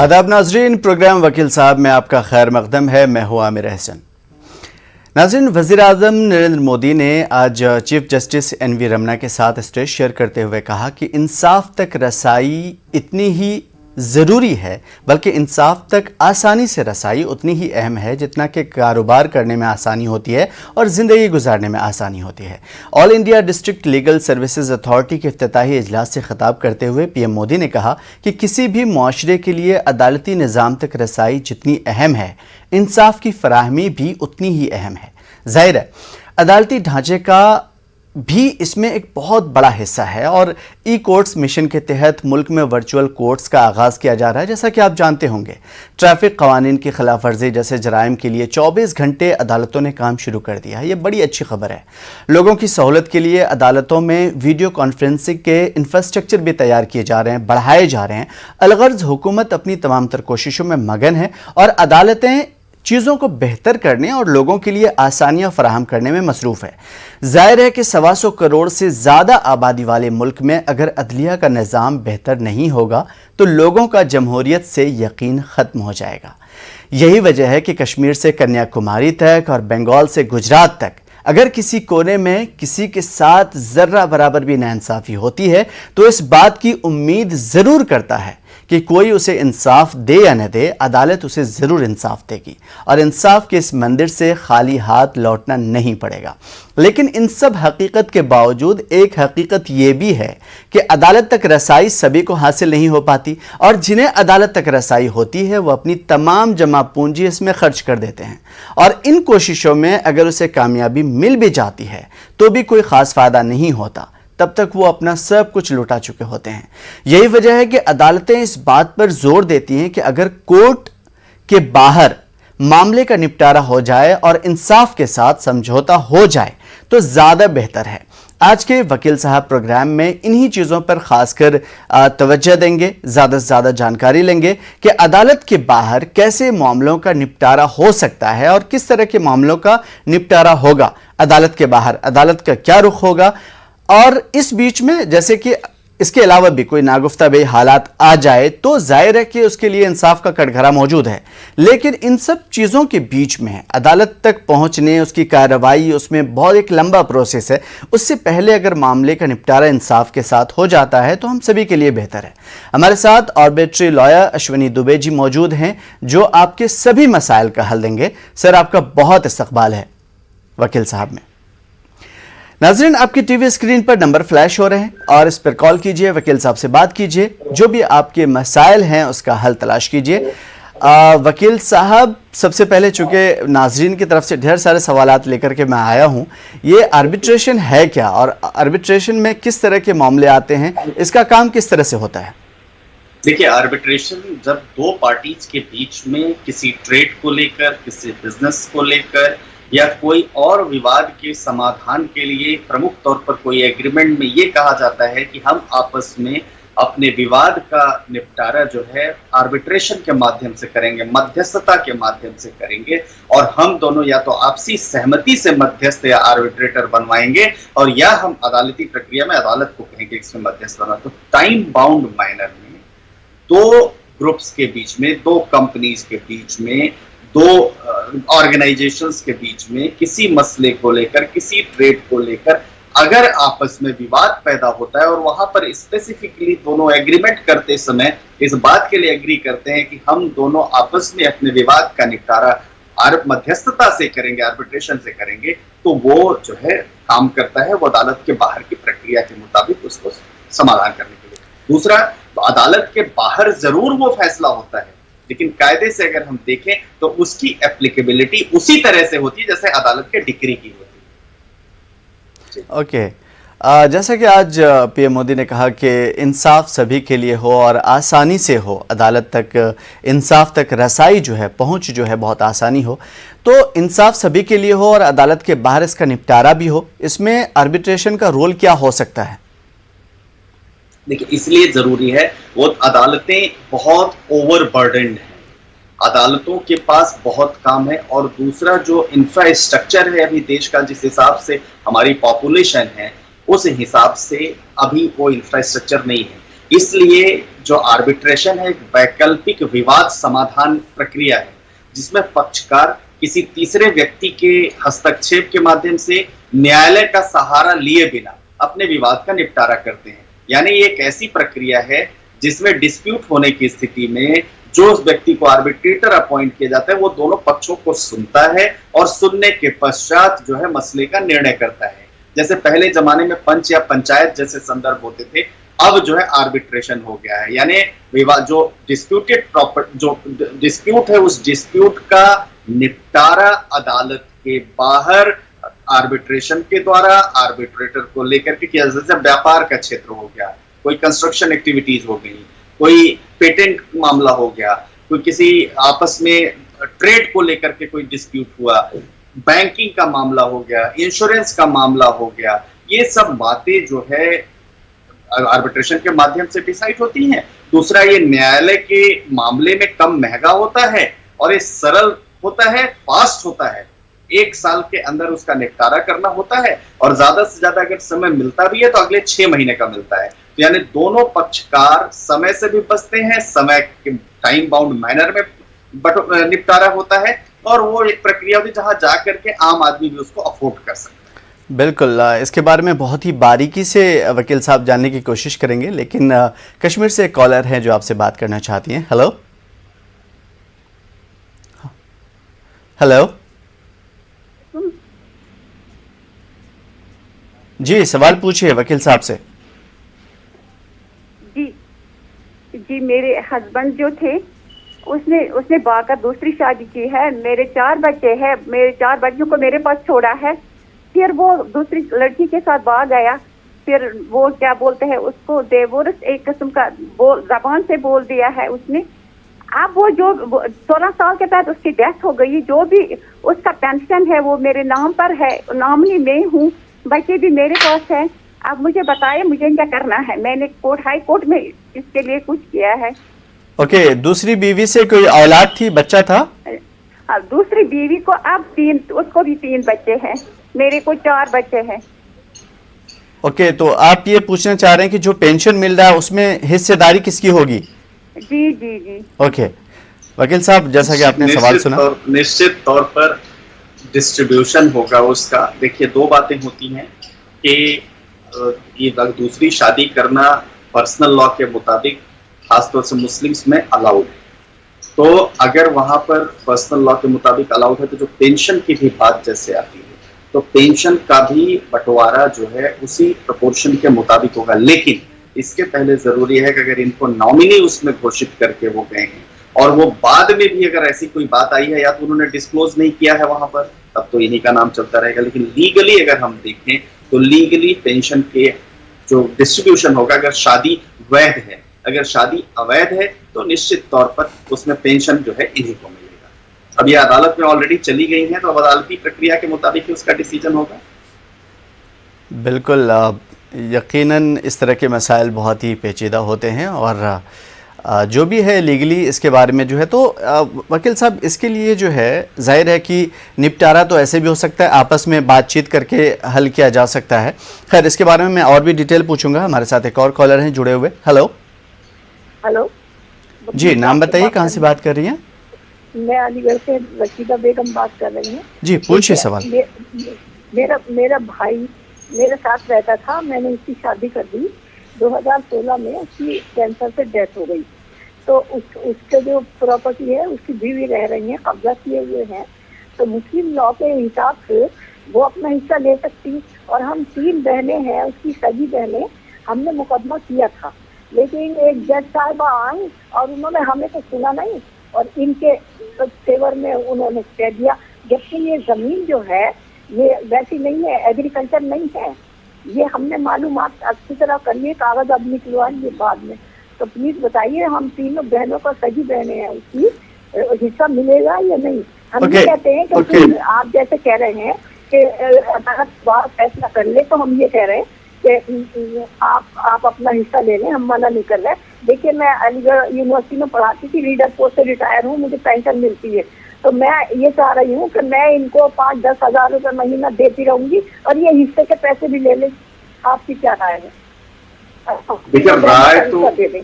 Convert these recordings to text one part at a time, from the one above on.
आदाब नाजरीन, प्रोग्राम वकील साहब में आपका खैर मकदम है। मैं हूं आमिर अहसन। नाजरीन, वज़ीर आज़म नरेंद्र मोदी ने आज चीफ जस्टिस एन.वी. रमन्ना के साथ स्टेज शेयर करते हुए कहा कि इंसाफ तक रसाई इतनी ही ज़रूरी है, बल्कि इंसाफ तक आसानी से रसाई उतनी ही अहम है जितना कि कारोबार करने में आसानी होती है और ज़िंदगी गुजारने में आसानी होती है। All India district legal services authority के इफ्तिताही इजलास से खिताब करते हुए पीएम मोदी ने कहा कि किसी भी मुआशरे के लिए अदालती निज़ाम तक रसाई जितनी अहम है, इंसाफ की फराहमी भी उतनी ही अहम है। जाहिर है, अदालती ढांचे का भी इसमें एक बहुत बड़ा हिस्सा है और ई कोर्ट्स मिशन के तहत मुल्क में वर्चुअल कोर्ट्स का आगाज़ किया जा रहा है। जैसा कि आप जानते होंगे, ट्रैफिक कवानीन की खिलाफ वर्जी जैसे जराइम के लिए 24 घंटे अदालतों ने काम शुरू कर दिया है। ये बड़ी अच्छी खबर है। लोगों की सहूलत के लिए अदालतों में वीडियो कॉन्फ्रेंसिंग के इंफ्रास्ट्रक्चर भी तैयार किए जा रहे हैं, बढ़ाए जा रहे हैं। अलगर्ज हुकूमत अपनी तमाम तर कोशिशों में मगन है और अदालतें चीज़ों को बेहतर करने और लोगों के लिए आसानियां फराहम करने में मसरूफ़ है। जाहिर है कि 125 करोड़ से ज़्यादा आबादी वाले मुल्क में अगर अदलिया का निज़ाम बेहतर नहीं होगा तो लोगों का जमहूरियत से यकीन ख़त्म हो जाएगा। यही वजह है कि कश्मीर से कन्याकुमारी तक और बंगाल से गुजरात तक अगर किसी कोने में किसी के साथ ज़र्रा बराबर भी नाइंसाफ़ी होती है तो इस बात की उम्मीद ज़रूर करता है कि कोई उसे इंसाफ दे या न दे, अदालत उसे ज़रूर इंसाफ देगी और इंसाफ के इस मंदिर से खाली हाथ लौटना नहीं पड़ेगा। लेकिन इन सब हकीकत के बावजूद एक हकीकत ये भी है कि अदालत तक रसाई सभी को हासिल नहीं हो पाती और जिन्हें अदालत तक रसाई होती है वो अपनी तमाम जमा पूंजी इसमें खर्च कर देते हैं और इन कोशिशों में अगर उसे कामयाबी मिल भी जाती है तो भी कोई ख़ास फ़ायदा नहीं होता। तब तक वो अपना सब कुछ लुटा चुके होते हैं। यही वजह है कि अदालतें इस बात पर जोर देती हैं कि अगर कोर्ट के बाहर मामले का निपटारा हो जाए और इंसाफ के साथ समझौता हो जाए तो ज़्यादा बेहतर है। आज के वकील साहब प्रोग्राम में इन्हीं चीज़ों पर खासकर तवज्जो देंगे, ज़्यादा से ज़्यादा जानकारी लेंगे कि अदालत के बाहर कैसे मामलों का निपटारा हो सकता है और किस तरह के मामलों का निपटारा होगा अदालत के बाहर, अदालत का क्या रुख होगा। और इस बीच में जैसे कि इसके अलावा भी कोई नागुफ्ता बे हालात आ जाए तो जाहिर है कि उसके लिए इंसाफ का कटघरा मौजूद है। लेकिन इन सब चीज़ों के बीच में अदालत तक पहुंचने, उसकी कार्रवाई, उसमें बहुत एक लंबा प्रोसेस है। उससे पहले अगर मामले का निपटारा इंसाफ के साथ हो जाता है तो हम सभी के लिए बेहतर है। हमारे साथ आर्बिट्री लॉयर अश्विनी दुबे जी मौजूद हैं जो आपके सभी मसाइल का हल देंगे। सर, आपका बहुत इस्तकबाल है वकील साहब में। नाज़रीन, आपकी टीवी स्क्रीन पर नंबर फ्लैश हो रहे हैं और इस पर कॉल कीजिए, वकील साहब से बात कीजिए, जो भी आपके मसाइल हैं उसका हल तलाश कीजिए। वकील साहब, सबसे पहले चूंकि नाज़रीन की तरफ से ढेर सारे सवालात लेकर के मैं आया हूं, ये आर्बिट्रेशन है क्या और आर्बिट्रेशन में किस तरह के मामले आते हैं, इसका काम किस तरह से होता है? देखिए, आर्बिट्रेशन जब दो पार्टीज के बीच में किसी ट्रेड को लेकर, किसी बिजनेस को लेकर या कोई और विवाद के समाधान के लिए प्रमुख तौर पर कोई एग्रीमेंट में ये कहा जाता है कि हम आपस में अपने विवाद का निपटारा जो है आर्बिट्रेशन के माध्यम से करेंगे, मध्यस्थता के माध्यम से करेंगे और हम दोनों या तो आपसी सहमति से मध्यस्थ या आर्बिट्रेटर बनवाएंगे और या हम अदालती प्रक्रिया में अदालत को कहेंगे इसमें मध्यस्थ बना। तो टाइम बाउंड मैनर में दो ग्रुप्स के बीच में, दो कंपनीज के बीच में, दो ऑर्गेनाइजेशंस के बीच में किसी मसले को लेकर, किसी ट्रेड को लेकर अगर आपस में विवाद पैदा होता है और वहां पर स्पेसिफिकली दोनों एग्रीमेंट करते समय इस बात के लिए एग्री करते हैं कि हम दोनों आपस में अपने विवाद का निपटारा मध्यस्थता से करेंगे, आर्बिट्रेशन से करेंगे, तो वो जो है काम करता है, वो अदालत के बाहर की प्रक्रिया के मुताबिक उसको समाधान करने के लिए। दूसरा, अदालत के बाहर जरूर वो फैसला होता है, लेकिन कायदे से अगर हम देखें तो उसकी एप्लीकेबिलिटी उसी तरह से होती है जैसे अदालत के डिक्री की होती है। ओके, जैसा कि आज पीएम मोदी ने कहा कि इंसाफ सभी के लिए हो और आसानी से हो, अदालत तक इंसाफ तक रसाई जो है, पहुंच जो है बहुत आसानी हो, तो इंसाफ सभी के लिए हो और अदालत के बाहर इसका निपटारा भी हो, इसमें आर्बिट्रेशन का रोल क्या हो सकता है? देखिए, इसलिए जरूरी है, वो अदालतें बहुत ओवरबर्डन्ड हैं, अदालतों के पास बहुत काम है और दूसरा जो इंफ्रास्ट्रक्चर है अभी देश का, जिस हिसाब से हमारी पॉपुलेशन है उस हिसाब से अभी वो इंफ्रास्ट्रक्चर नहीं है। इसलिए जो आर्बिट्रेशन है एक वैकल्पिक विवाद समाधान प्रक्रिया है, जिसमें पक्षकार किसी तीसरे व्यक्ति के हस्तक्षेप के माध्यम से न्यायालय का सहारा लिए बिना अपने विवाद का निपटारा करते हैं। यानी ये एक ऐसी प्रक्रिया है जिसमें डिस्प्यूट होने की स्थिति में जो उस व्यक्ति को आर्बिट्रेटर अपॉइंट किया जाता है वो दोनों पक्षों को सुनता है और सुनने के पश्चात जो है मसले का निर्णय करता है। जैसे पहले जमाने में पंच या पंचायत जैसे संदर्भ होते थे, अब जो है आर्बिट्रेशन हो गया है। यानी विवाद जो डिस्प्यूट है उस डिस्प्यूट का निपटारा अदालत के बाहर आर्बिट्रेशन के द्वारा आर्बिट्रेटर को लेकर के किया। जैसे व्यापार का क्षेत्र हो गया, कोई कंस्ट्रक्शन एक्टिविटीज हो गई, कोई पेटेंट मामला हो गया, कोई किसी आपस में ट्रेड को लेकर के कोई डिस्प्यूट हुआ, बैंकिंग का मामला हो गया, इंश्योरेंस का मामला हो गया, ये सब बातें जो है आर्बिट्रेशन के माध्यम से डिसाइड होती हैं। दूसरा, ये न्यायालय के मामले में कम महंगा होता है और ये सरल होता है, फास्ट होता है। 1 साल के अंदर उसका निपटारा करना होता है और ज्यादा से ज्यादा अगर समय मिलता भी है तो अगले 6 महीने का मिलता है। तो यानी दोनों पक्षकार समय से भी बचते हैं, समय के टाइम बाउंड मैनर में निपटारा होता है और वो एक प्रक्रिया होती है जहां जाकर के आम आदमी भी उसको अफोर्ड कर सकता है। बिल्कुल, इसके बारे में बहुत ही बारीकी से वकील साहब जानने की कोशिश करेंगे, लेकिन कश्मीर से एक कॉलर है जो आपसे बात करना चाहती हैं। हेलो हेलो जी, सवाल पूछिए वकील साहब से। जी, मेरे हस्बैंड जो थे उसने बाकर दूसरी शादी की है। मेरे 4 बच्चे हैं, मेरे 4 बच्चों को मेरे पास छोड़ा है। फिर वो दूसरी लड़की के साथ भाग गया। फिर वो क्या बोलते हैं उसको, डिवोर्स एक किस्म का जबान से बोल दिया है उसने। अब वो जो 16 साल के बाद उसकी डेथ हो गई, जो भी उसका पेंशन है वो मेरे नाम पर है, नॉमिनी मैं हूँ, बच्चे भी मेरे पास है। अब मुझे बताए मुझे क्या करना है। मैंने हाई कोर्ट में इसके लिए कुछ किया है। ओके, दूसरी बीवी से कोई औलाद थी, बच्चा था? दूसरी बीवी को अब उसको भी 3 बच्चे हैं, मेरे को 4 बच्चे हैं। ओके, तो आप ये पूछना चाह रहे हैं कि जो पेंशन मिल रहा है उसमें हिस्सेदारी किसकी होगी? जी जी जी। ओके वकील साहब, जैसा कि आपने सवाल सुना, निश्चित तौर पर डिस्ट्रीब्यूशन होगा उसका। देखिए, 2 बातें होती हैं कि ये दूसरी शादी करना पर्सनल लॉ के मुताबिक खासतौर से मुस्लिम्स में अलाउड है। तो अगर वहां पर पर्सनल लॉ के मुताबिक अलाउड है तो जो पेंशन की भी बात जैसे आती है तो पेंशन का भी बंटवारा जो है उसी प्रोपोर्शन के मुताबिक होगा। लेकिन इसके पहले जरूरी है कि अगर इनको नॉमिनी उसमें घोषित करके वो गए हैं और वो बाद में भी अगर ऐसी कोई बात आई है या तो उन्होंने डिस्क्लोज नहीं किया है वहां पर, तब तो इन्हीं का नाम चलता रहेगा। लेकिन लीगली अगर हम देखें तो लीगली पेंशन के जो डिस्ट्रीब्यूशन होगा, अगर शादी वैध है, अगर शादी अवैध है तो निश्चित तौर पर उसमें पेंशन जो है इन्हीं को मिलेगा। अब ये अदालत में ऑलरेडी चली गई है तो अब अदालती प्रक्रिया के मुताबिक ही उसका डिसीजन होगा। बिल्कुल, यकीनन इस तरह के मसाइल बहुत ही पेचीदा होते हैं और जो भी है लीगली इसके बारे में जो है, तो वकील साहब इसके लिए जो है जाहिर है कि निपटारा तो ऐसे भी हो सकता है, आपस में बातचीत करके हल किया जा सकता है। खैर, इसके बारे में मैं और भी डिटेल पूछूंगा। हमारे साथ एक और कॉलर हैं जुड़े हुए। हेलो हेलो जी, नाम बताइए, कहाँ से बात कर रही हैं? मैं अलीगढ़ से रशीदा बेगम बात कर रही हूँ। जी, पूछिए सवाल। मेरा भाई मेरे साथ रहता था, मैंने उसकी शादी कर दी। 2016 में उसकी कैंसर से डेथ हो गई। तो उसके जो प्रॉपर्टी है उसकी बीवी रह रही है, कब्जा किए हुए हैं। तो मुस्लिम लॉ के हिसाब से वो अपना हिस्सा ले सकती। और हम 3 बहनें हैं, उसकी सगी बहनें, हमने मुकदमा किया था। लेकिन एक जज साहिबा आई और उन्होंने हमें तो सुना नहीं और इनके फेवर में उन्होंने कह दिया, जबकि ये जमीन जो है ये वैसी नहीं है, एग्रीकल्चर नहीं है। ये हमने मालूमात अच्छी तरह करिए, कागज अब निकलवाइए बाद में। तो प्लीज बताइए, हम तीनों बहनों का सगी बहनें हैं, उसकी हिस्सा मिलेगा या नहीं? हम ये कहते हैं कि आप जैसे कह रहे हैं कि अदालत बार फैसला कर ले, तो हम ये कह रहे हैं कि आप अपना हिस्सा ले लें, हम मना नहीं कर रहे। देखिए, मैं अलीगढ़ यूनिवर्सिटी में पढ़ाती थी, रीडर पोस्ट से रिटायर हूँ, मुझे पेंशन मिलती है। तो मैं ये चाह रही हूँ कि मैं इनको 5-10 हज़ार रुपये महीना देती रहूंगी और ये हिस्से के पैसे भी ले लें। आपकी क्या राय है? देखिए, राय तो दे दें।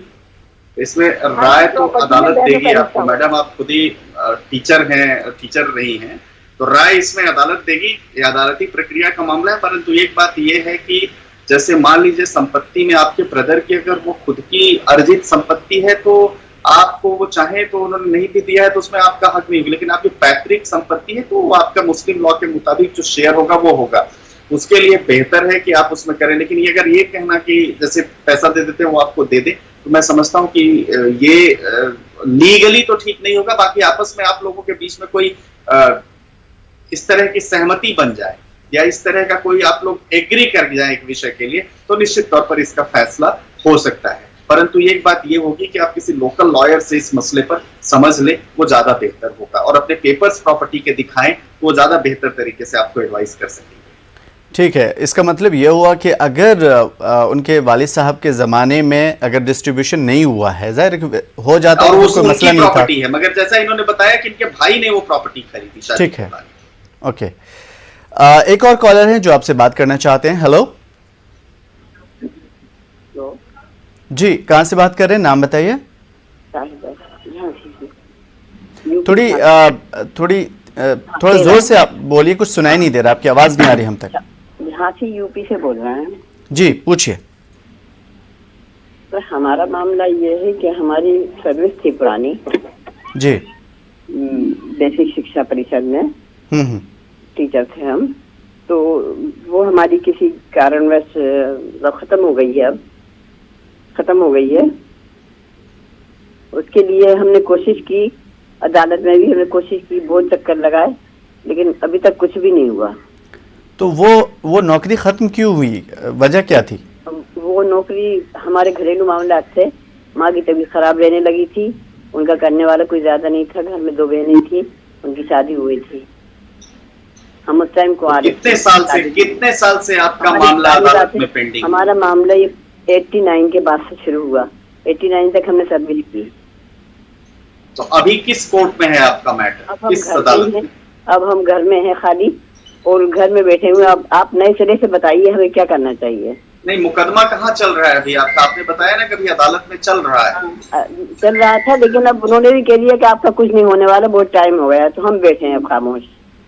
इसमें राय तो अदालत देगी आपको मैडम, आप खुद ही टीचर हैं, टीचर रही हैं, तो राय इसमें अदालत देगी, ये अदालती प्रक्रिया का मामला है। परंतु एक बात ये है कि जैसे मान लीजिए संपत्ति में आपके ब्रदर की अगर वो खुद की अर्जित संपत्ति है तो आपको वो चाहे तो उन्होंने नहीं भी दिया है तो उसमें आपका हक नहीं होगा, लेकिन आपकी पैतृक संपत्ति है तो वो आपका मुस्लिम लॉ के मुताबिक जो शेयर होगा वो होगा, उसके लिए बेहतर है कि आप उसमें करें। लेकिन ये अगर ये कहना कि जैसे पैसा दे देते हैं वो आपको दे दे, तो मैं समझता हूँ कि ये लीगली तो ठीक नहीं होगा। बाकी आपस में आप लोगों के बीच में कोई इस तरह की सहमति बन जाए या इस तरह का कोई आप लोग एग्री कर जाए एक विषय के लिए, तो निश्चित तौर पर इसका फैसला हो सकता है। परंतु एक बात ये होगी कि आप किसी लोकल लॉयर से इस मसले पर समझ लें, वो ज्यादा बेहतर होगा, और अपने पेपर्स प्रॉपर्टी के दिखाएं तो वो ज्यादा बेहतर तरीके से आपको एडवाइस कर सकेंगे। ठीक है, इसका मतलब ये हुआ कि अगर उनके वालिद साहब के ज़माने में अगर डिस्ट्रीब्यूशन नहीं हुआ है, जाहिर हो जाता है, वो कोई मसला नहीं था, प्रॉपर्टी है, मगर जैसा इन्होंने बताया कि इनके भाई ने वो प्रॉपर्टी खरीदी शायद। ठीक है, ओके। एक और कॉलर है जो आपसे बात करना चाहते हैं। हेलो जी, कहाँ से बात कर रहे हैं, नाम बताइए। थोड़ा जोर से आप बोलिए, कुछ सुनाई नहीं दे रहा, आपकी आवाज नहीं आ रही हम तक। यहाँ से यूपी से बोल रहे हैं जी, पूछिए। तो हमारा मामला ये है कि हमारी सर्विस थी पुरानी जी, बेसिक शिक्षा परिषद में टीचर थे हम, तो वो हमारी किसी कारणवश खत्म हो गई है, अब खत्म हो गई है। उसके लिए हमने कोशिश की, अदालत में भी हमने कोशिश की, बहुत चक्कर लगाए, लेकिन अभी तक कुछ भी नहीं हुआ। तो वो नौकरी खत्म क्यों हुई, वजह क्या थी? वो नौकरी हमारे घरेलू मामला थे, माँ की तबीयत खराब रहने लगी थी, उनका करने वाला कोई ज्यादा नहीं था, घर में 2 बहनें थी, उनकी शादी हुई थी। हम उस टाइम को कितने साल से आपका मामला अदालत में पेंडिंग? हमारा मामला ये 89 के बाद से शुरू हुआ, 89 तक हमने सर्विस की। तो अभी किस कोर्ट में है आपका मैटर, किस अदालत में? अब हम घर में हैं खाली, और घर में बैठे हुए। अब आप नए सिरे से बताइए हमें क्या करना चाहिए। नहीं, मुकदमा कहाँ चल रहा है अभी आपका? आपने बताया ना कभी अदालत में चल रहा है। चल रहा था, लेकिन अब उन्होंने भी कह दिया कि आपका कुछ नहीं होने वाला, बहुत टाइम हो गया, तो हम बैठे हैं अब खामोश।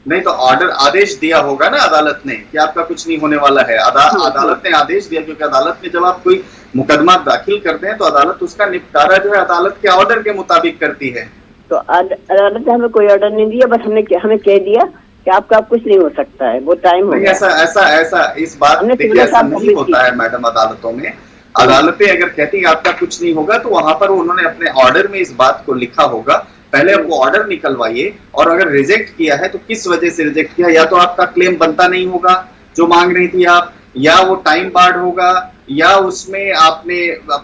नहीं तो ऑर्डर, आदेश दिया होगा ना अदालत ने कि आपका कुछ नहीं होने वाला है। अदालत ने आदेश दिया, क्योंकि अदालत में जब आप कोई मुकदमा दाखिल करते हैं तो अदालत उसका निपटारा जो है अदालत के ऑर्डर के मुताबिक करती है। तो अदालत ने हमें कोई ऑर्डर नहीं दिया, बस हमें कह दिया कि आपका कुछ नहीं हो सकता है, वो टाइम हो गया। ऐसा इस बात देखिए, ऐसा नहीं होता है मैडम अदालतों में। अदालतें अगर कहती है आपका कुछ नहीं होगा, तो वहां पर उन्होंने अपने ऑर्डर में इस बात को लिखा होगा, पहले आप वो ऑर्डर निकलवाइए, और अगर रिजेक्ट किया है तो किस वजह से रिजेक्ट किया, या तो आपका क्लेम बनता नहीं होगा जो मांग रही थी आप, या वो टाइम बार्ड होगा, या उसमें आपने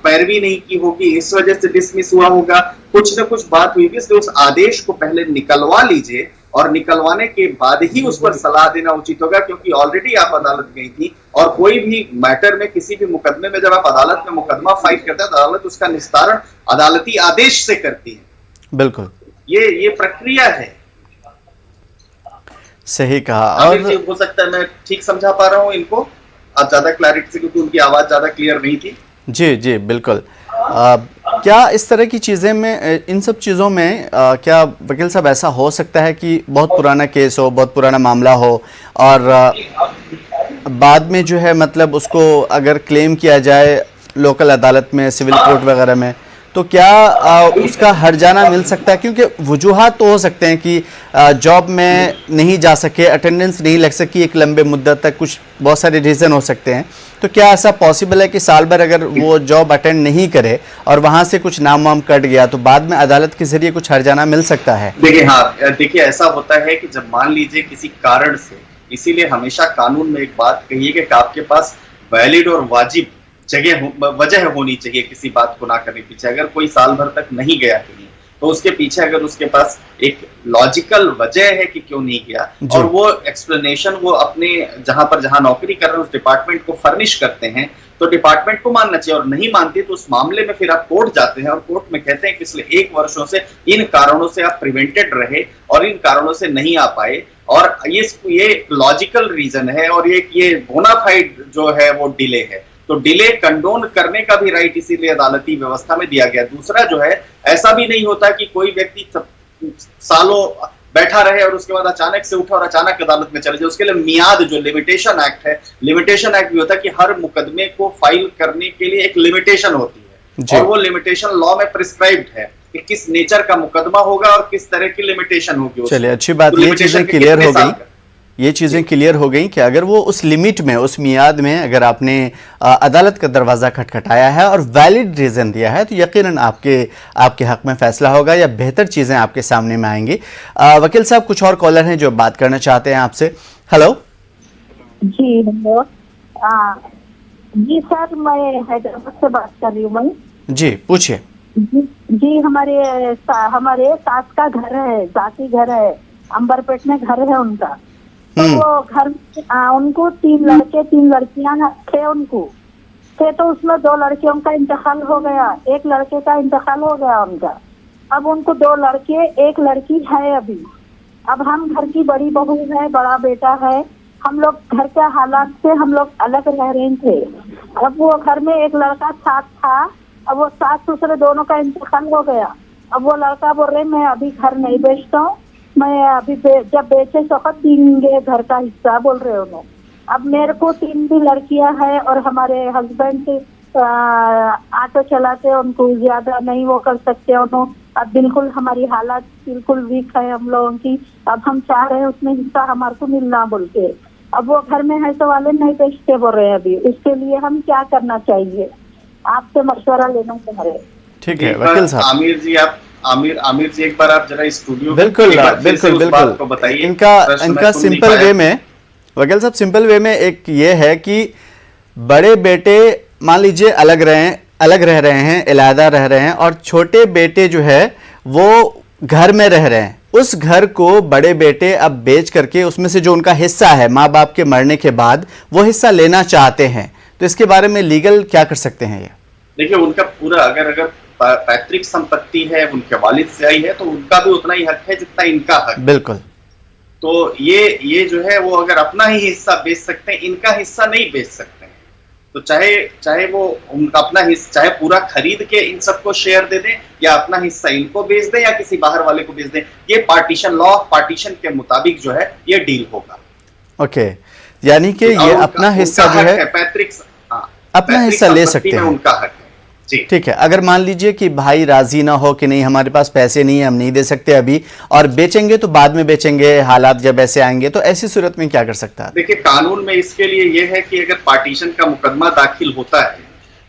पैरवी नहीं की होगी, इस वजह से डिसमिस हुआ होगा, कुछ ना कुछ बात हुई थी। इसलिए उस आदेश को पहले निकलवा लीजिए, और निकलवाने के बाद ही उस पर सलाह देना उचित होगा, क्योंकि ऑलरेडी आप अदालत गई थी। और कोई भी मैटर में, किसी भी मुकदमे में जब आप अदालत में मुकदमा फाइल करते हैं तो अदालत उसका निस्तारण अदालती आदेश से करती है। बिल्कुल, ये प्रक्रिया है। सही कहा। और हो सकता है मैं ठीक समझा पा रहा हूँ इनको, आप ज्यादा क्लैरिटी से, क्योंकि उनकी आवाज ज्यादा क्लियर नहीं थी। जी जी बिल्कुल। क्या इस तरह की चीज़ें में, इन सब चीज़ों में क्या वकील साहब ऐसा हो सकता है कि बहुत पुराना केस हो, बहुत पुराना मामला हो, और बाद में जो है मतलब उसको अगर क्लेम किया जाए लोकल अदालत में, सिविल कोर्ट वगैरह में, तो क्या उसका हर्जाना मिल सकता है? क्योंकि वजूहात तो हो सकते हैं कि जॉब में नहीं जा सके, अटेंडेंस नहीं लग सकी एक लंबे मुद्दत तक, कुछ बहुत सारे रीज़न हो सकते हैं। तो क्या ऐसा पॉसिबल है कि साल भर अगर वो जॉब अटेंड नहीं करे और वहाँ से कुछ नाम वाम कट गया, तो बाद में अदालत के जरिए कुछ हर्जाना मिल सकता है? देखिए ऐसा होता है कि जब मान लीजिए किसी कारण से, इसीलिए हमेशा कानून में एक बात कही है कि आपके पास वैलिड और वाजिब वजह होनी चाहिए किसी बात को ना करने के पीछे। अगर कोई साल भर तक नहीं गया कहीं, तो उसके पीछे अगर उसके पास एक लॉजिकल वजह है कि क्यों नहीं गया, और वो एक्सप्लेनेशन वो अपने जहां नौकरी कर रहे हैं उस डिपार्टमेंट को फर्निश करते हैं, तो डिपार्टमेंट को मानना चाहिए। और नहीं मानती तो उस मामले में फिर आप कोर्ट जाते हैं, और कोर्ट में कहते हैं कि पिछले 1 वर्षों से इन कारणों से आप प्रिवेंटेड रहे और इन कारणों से नहीं आ पाए, और ये लॉजिकल रीजन है, और ये बोनाफाइड जो है वो डिले है। तो डिले कंडोन करने का भी राइट इसीलिए अदालती व्यवस्था में दिया गया। दूसरा जो है, ऐसा भी नहीं होता कि कोई व्यक्ति सालों बैठा रहे और उसके बाद अचानक से उठा और अचानक अदालत में चले जाए। उसके लिए मियाद, जो लिमिटेशन एक्ट है, लिमिटेशन एक्ट भी होता है कि हर मुकदमे को फाइल करने के लिए एक लिमिटेशन होती है और वो लिमिटेशन लॉ में प्रिस्क्राइब्ड है कि किस नेचर का मुकदमा होगा और किस तरह की लिमिटेशन होगी। चलिए, अच्छी बात, ये चीजें क्लियर हो गई। ये चीज़ें क्लियर हो गई कि अगर वो उस लिमिट में, उस मियाद में अगर आपने अदालत का दरवाज़ा खटखटाया है और वैलिड रीज़न दिया है तो यकीनन आपके हक़ में फ़ैसला होगा या बेहतर चीज़ें आपके सामने में आएंगी। वकील साहब, कुछ और कॉलर हैं जो बात करना चाहते हैं आपसे। हेलो जी, हेलो। जी सर, मैं हैदराबाद से बात कर रही हूँ। मैं जी, पूछिए। जी, हमारे सास का घर है, जाति घर है, अंबरपेट में घर है उनका। तो वो घर उनको 3 लड़के 3 लड़कियां थे उनको तो उसमें 2 लड़कियों का इंतकाल हो गया, 1 लड़के का इंतकाल हो गया उनका। अब उनको 2 लड़के 1 लड़की है अभी। अब हम घर की बड़ी बहू है, बड़ा बेटा है, हम लोग घर के हालात से हम लोग अलग रह रहे थे। अब वो घर में 1 लड़का साथ था, अब वो सास ससुर दोनों का इंतकाल हो गया। अब वो लड़का बोल रहे मैं अभी घर नहीं बेचता हूँ, मैं अभी जब बेचे सकत देंगे घर का हिस्सा, बोल रहे उन्होंने। अब मेरे को 3 भी लड़कियां हैं और हमारे हस्बैंड ऑटो चलाते, उनको ज्यादा नहीं वो कर सकते उन्होंने। अब बिल्कुल हमारी हालत बिल्कुल वीक है हम लोगों की। अब हम चाह रहे हैं उसमें हिस्सा हमारे को मिलना बोल के। अब वो घर में है तो वाले नहीं बेचते बोल रहे हैं अभी। इसके लिए हम क्या करना चाहिए, आपसे मशवरा लेना चाह रहे हैं। ठीक है वकील साहब। आमिर जी एक बार आप जरा स्टूडियो बिल्कुल बताइए। इनका सिंपल वे में, वकील साहब, सिंपल वे में एक ये है कि बड़े बेटे मान लीजिए अलग रह रहे हैं, अलहदा रह रहे हैं, और छोटे बेटे जो है वो घर में रह रहे हैं। उस घर को बड़े बेटे अब बेच करके उसमें से जो उनका हिस्सा है माँ बाप के मरने के बाद, वो हिस्सा लेना चाहते हैं। तो इसके बारे में लीगल क्या कर सकते हैं? ये देखिए, उनका पूरा अगर पैतृक संपत्ति है, उनके वालिद से आई है, तो उनका भी उतना ही हक है जितना इनका हक। बिल्कुल। तो ये जो है वो अगर अपना ही हिस्सा बेच सकते हैं, इनका हिस्सा नहीं बेच सकते हैं। तो चाहे वो उनका अपना हिस्सा, चाहे पूरा खरीद के इन सबको शेयर दे दें या अपना हिस्सा इनको बेच दें या किसी बाहर वाले को बेच दें, ये पार्टीशन लॉ, पार्टीशन के मुताबिक जो है ये डील होगा। ओके, यानी कि ये अपना हिस्सा जो है पैतृक, अपना हिस्सा ले सकते हैं, उनका हक है। ठीक है। अगर मान लीजिए कि भाई राजी ना हो कि नहीं हमारे पास पैसे नहीं है, हम नहीं दे सकते अभी, और बेचेंगे तो बाद में बेचेंगे, हालात जब ऐसे आएंगे, तो ऐसी सूरत में क्या कर सकता है? देखिए, कानून में इसके लिए यह है कि अगर पार्टीशन का मुकदमा दाखिल होता है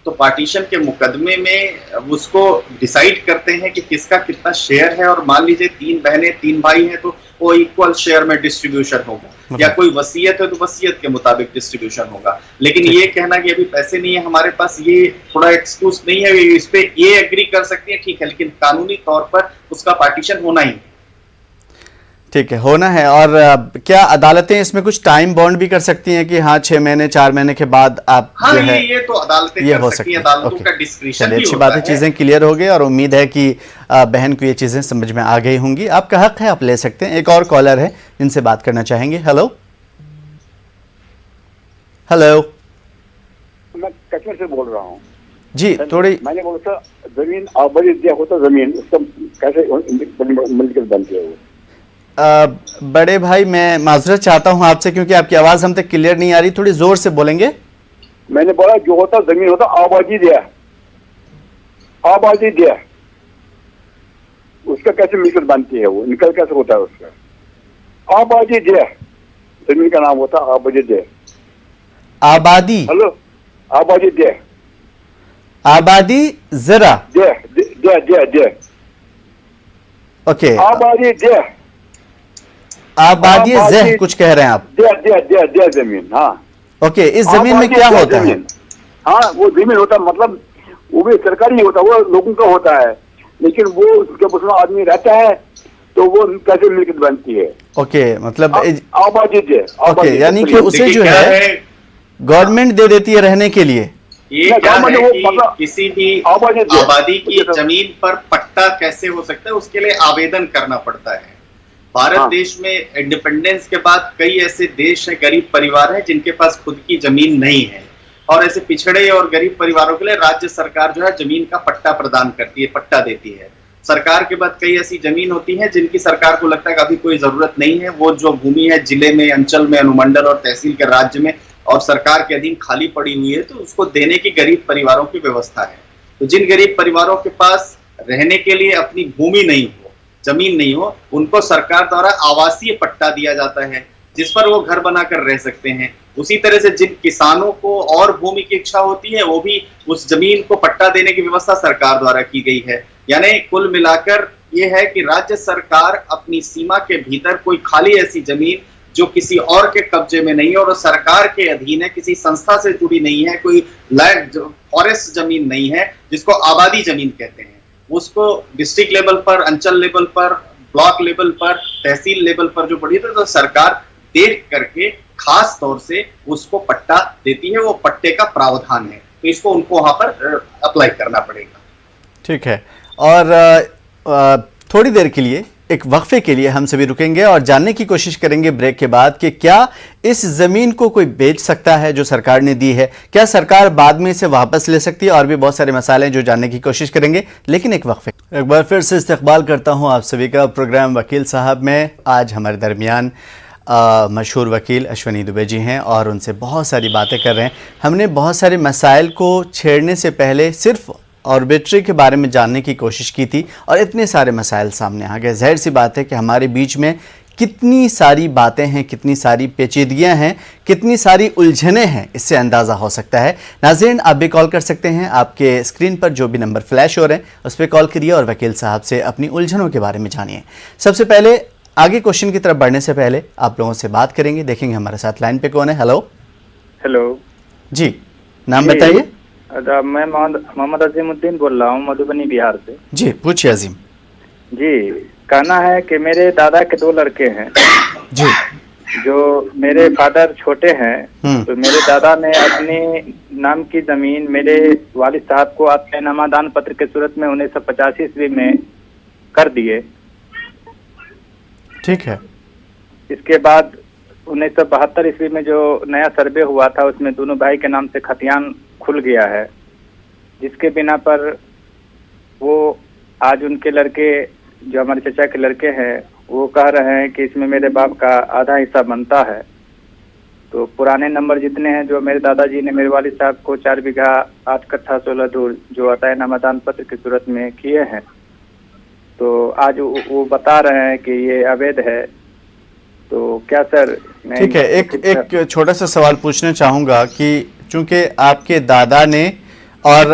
तो पार्टीशन के मुकदमे में उसको डिसाइड करते हैं कि किसका कितना शेयर है, और मान लीजिए 3 बहनें 3 भाई हैं तो वो इक्वल शेयर में डिस्ट्रीब्यूशन होगा, या कोई वसीयत है तो वसीयत के मुताबिक डिस्ट्रीब्यूशन होगा। लेकिन ये कहना कि अभी पैसे नहीं है हमारे पास, ये थोड़ा एक्सक्यूज नहीं है। इस पे ये एग्री कर सकती है, ठीक है, लेकिन कानूनी तौर पर उसका पार्टीशन होना ही, ठीक है, होना है। और क्या अदालतें इसमें कुछ टाइम बॉन्ड भी कर सकती हैं कि हाँ 6 महीने 4 महीने के बाद आप जो है, ये तो अदालतें ये कर हो सकती हैं, सकती है। अदालतों का डिस्क्रिप्शन भी अच्छी होता बात है, चीजें क्लियर हो गई और उम्मीद है कि बहन को ये चीजें समझ में आ गई होंगी। आपका हक है, आप ले सकते हैं। एक और कॉलर है जिनसे बात करना चाहेंगे। हेलो हेलो, मैं कश्मीर से बोल रहा हूँ जी। थोड़ी मैंने बोला था जमीन आबादी दिया होता, जमीन उसका कैसे मिलकर बनती है वो? बड़े भाई, मैं माजरत चाहता हूं आपसे क्योंकि आपकी आवाज हम तक क्लियर नहीं आ रही, थोड़ी जोर से बोलेंगे। मैंने बोला जो होता जमीन होता आबादी दिया, आबादी दिया, उसका कैसे मिलकर बनती है वो, निकल कैसे होता है उसका? आबादी दिया, जमीन का नाम होता आबादी दिया। आबादी? हेलो, आबादी दिया, आबादी जरा दिया दिया दिया दिया, ओके, आबादी दिया, आबादी जह कुछ कह रहे हैं आप? दिया दिया दिया दिया जमीन। हाँ ओके, इस जमीन में क्या होता है? हाँ, वो जमीन होता मतलब वो भी सरकारी नहीं होता, वो लोगों का होता है, लेकिन वो जब उसमें आदमी रहता है तो वो कैसे मिलकत बनती है? ओके, मतलब आबादी है। ओके, यानी कि उसे जो है गवर्नमेंट दे देती है रहने के लिए। ये क्या है कि किसी भी आबादी की जमीन पर पट्टा कैसे हो सकता है, उसके लिए आवेदन करना पड़ता है। भारत देश में इंडिपेंडेंस के बाद कई ऐसे देश हैं, गरीब परिवार हैं जिनके पास खुद की जमीन नहीं है, और ऐसे पिछड़े और गरीब परिवारों के लिए राज्य सरकार जो है जमीन का पट्टा प्रदान करती है, पट्टा देती है। सरकार के बाद कई ऐसी जमीन होती है जिनकी सरकार को लगता है कि अभी कोई जरूरत नहीं है, वो जो भूमि है जिले में, अंचल में, अनुमंडल और तहसील के राज्य में और सरकार के अधीन खाली पड़ी हुई है, तो उसको देने की गरीब परिवारों की व्यवस्था है। तो जिन गरीब परिवारों के पास रहने के लिए अपनी भूमि नहीं हो, जमीन नहीं हो, उनको सरकार द्वारा आवासीय पट्टा दिया जाता है जिस पर वो घर बनाकर रह सकते हैं। उसी तरह से जिन किसानों को और भूमि की इच्छा होती है, वो भी उस जमीन को पट्टा देने की व्यवस्था सरकार द्वारा की गई है। यानी कुल मिलाकर ये है कि राज्य सरकार अपनी सीमा के भीतर कोई खाली ऐसी जमीन जो किसी और के कब्जे में नहीं है और सरकार के अधीन है, किसी संस्था से जुड़ी नहीं है, कोई लैंड फॉरेस्ट जमीन नहीं है जिसको आबादी जमीन कहते हैं, उसको डिस्ट्रिक्ट लेवल पर, अंचल लेवल पर, ब्लॉक लेवल पर, तहसील लेवल पर जो पड़ी तो सरकार देख करके खास तौर से उसको पट्टा देती है। वो पट्टे का प्रावधान है, तो इसको उनको वहां पर अप्लाई करना पड़ेगा। ठीक है। और थोड़ी देर के लिए, एक वक्फे के लिए हम सभी रुकेंगे और जानने की कोशिश करेंगे ब्रेक के बाद कि क्या इस जमीन को कोई बेच सकता है जो सरकार ने दी है, क्या सरकार बाद में इसे वापस ले सकती है, और भी बहुत सारे मसाले हैं जो जानने की कोशिश करेंगे, लेकिन एक वक्फे। एक बार फिर से इस्तकबाल करता हूं आप सभी का प्रोग्राम वकील साहब में। आज हमारे दरमियान मशहूर वकील अश्विनी दुबे जी हैं और उनसे बहुत सारी बातें कर रहे हैं। हमने बहुत सारे मसाइल को छेड़ने से पहले सिर्फ आर्बिट्री के बारे में जानने की कोशिश की थी और इतने सारे मसाइल सामने आ गए। जाहिर सी बात है कि हमारे बीच में कितनी सारी बातें हैं, कितनी सारी पेचीदगियां हैं, कितनी सारी उलझनें हैं, इससे अंदाज़ा हो सकता है। नाज़रीन, आप भी कॉल कर सकते हैं। आपके स्क्रीन पर जो भी नंबर फ्लैश हो रहे हैं उस पर कॉल करिए और वकील साहब से अपनी उलझनों के बारे में जानिए। सबसे पहले आगे क्वेश्चन की तरफ बढ़ने से पहले आप लोगों से बात करेंगे, देखेंगे हमारे साथ लाइन पे कौन है। हेलो हेलो जी, नाम बताइए। मैं मोहम्मद अजीमुद्दीन बोल रहा हूँ, मधुबनी बिहार से। जी पूछिए अजीम जी, कहना है कि मेरे दादा के 2 लड़के हैं जी, जो मेरे फादर छोटे हैं, तो मेरे दादा ने अपनी नाम की जमीन मेरे वालिद साहब को आत्मनामा दान पत्र के सूरत में 1985 ईस्वी में कर दिए। ठीक है। इसके बाद 1972 ईस्वी में जो नया सर्वे हुआ था उसमें दोनों भाई के नाम से खतियान खुल गया है, जिसके बिना पर वो आज उनके लड़के जो हमारे चचा के लड़के हैं वो कह रहे हैं कि इसमें मेरे बाप का आधा हिस्सा बनता है। तो पुराने नंबर जितने हैं जो मेरे दादाजी ने मेरे वालिद साहब को 4 बीघा 8 कट्ठा 16 धूर जो अतायनामा दान पत्र की सूरत में किए हैं, तो आज वो बता रहे हैं कि ये अवैध है। तो क्या सर मैं ठीक है, एक छोटा सा सवाल पूछना चाहूँगा कि चूंकि आपके दादा ने और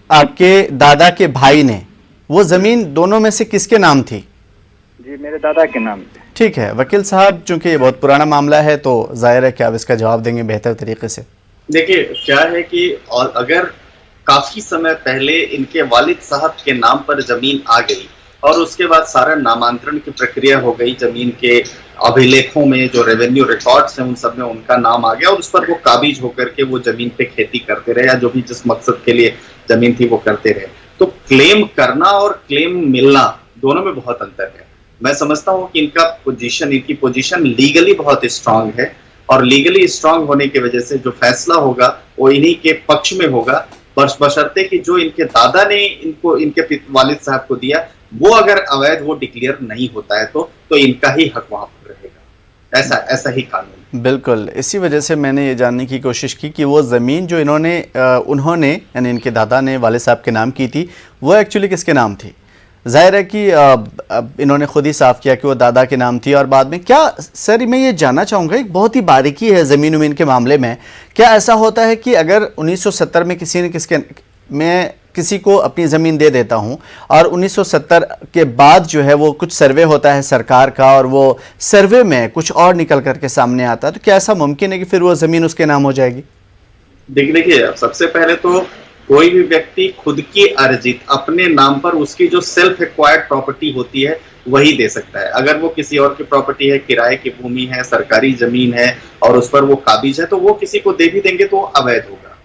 आपके दादा के भाई ने, वो ज़मीन दोनों में से किसके नाम थी? जी मेरे दादा के नाम से। ठीक है वकील साहब, चूंकि ये बहुत पुराना मामला है तो जाहिर है कि आप इसका जवाब देंगे बेहतर तरीके से। देखिए क्या है कि और अगर काफी समय पहले इनके वालिद साहब के नाम पर जमीन आ गई और उसके बाद सारा नामांतरण की प्रक्रिया हो गई, जमीन के अभिलेखों में जो रेवेन्यू रिकॉर्ड्स हैं उन सब में उनका नाम आ गया और उस पर वो काबिज होकर के वो जमीन पे खेती करते रहे या जो भी जिस मकसद के लिए जमीन थी वो करते रहे। तो क्लेम करना और क्लेम मिलना दोनों में बहुत अंतर है। मैं समझता हूँ कि इनकी पोजीशन लीगली बहुत स्ट्रांग है और लीगली स्ट्रांग होने की वजह से जो फैसला होगा वो इन्हीं के पक्ष में होगा, बशर्ते कि जो इनके दादा ने इनको इनके वालिद साहब को दिया वो अगर अवैध वो डिक्लेयर नहीं होता है तो इनका ही हक वहां पर रहेगा। ऐसा ही कानून। बिल्कुल, इसी वजह से मैंने ये जानने की कोशिश की कि वो ज़मीन जो उन्होंने यानी इनके दादा ने वालिद साहब के नाम की थी वो एक्चुअली किसके नाम थी। जाहिर है कि इन्होंने खुद ही साफ किया कि वो दादा के नाम थी और बाद में क्या। सर मैं ये जानना चाहूँगा, एक बहुत ही बारीकी है ज़मीन उमीन के मामले में, क्या ऐसा होता है कि अगर 1970 में किसी को अपनी ज़मीन दे देता हूं और 1970 के बाद जो है वो कुछ सर्वे होता है सरकार का और वो सर्वे में कुछ और निकल करके सामने आता है, तो क्या ऐसा मुमकिन है कि फिर वो ज़मीन उसके नाम हो जाएगी? देखिए सबसे पहले तो कोई भी व्यक्ति खुद की अर्जित अपने नाम पर उसकी जो सेल्फ एक्वायर्ड प्रॉपर्टी होती है वही दे सकता है। अगर वो किसी और की प्रॉपर्टी है, किराए की भूमि है, सरकारी जमीन है और उस पर वो काबिज है तो वो किसी को दे भी देंगे तो अवैध होगा,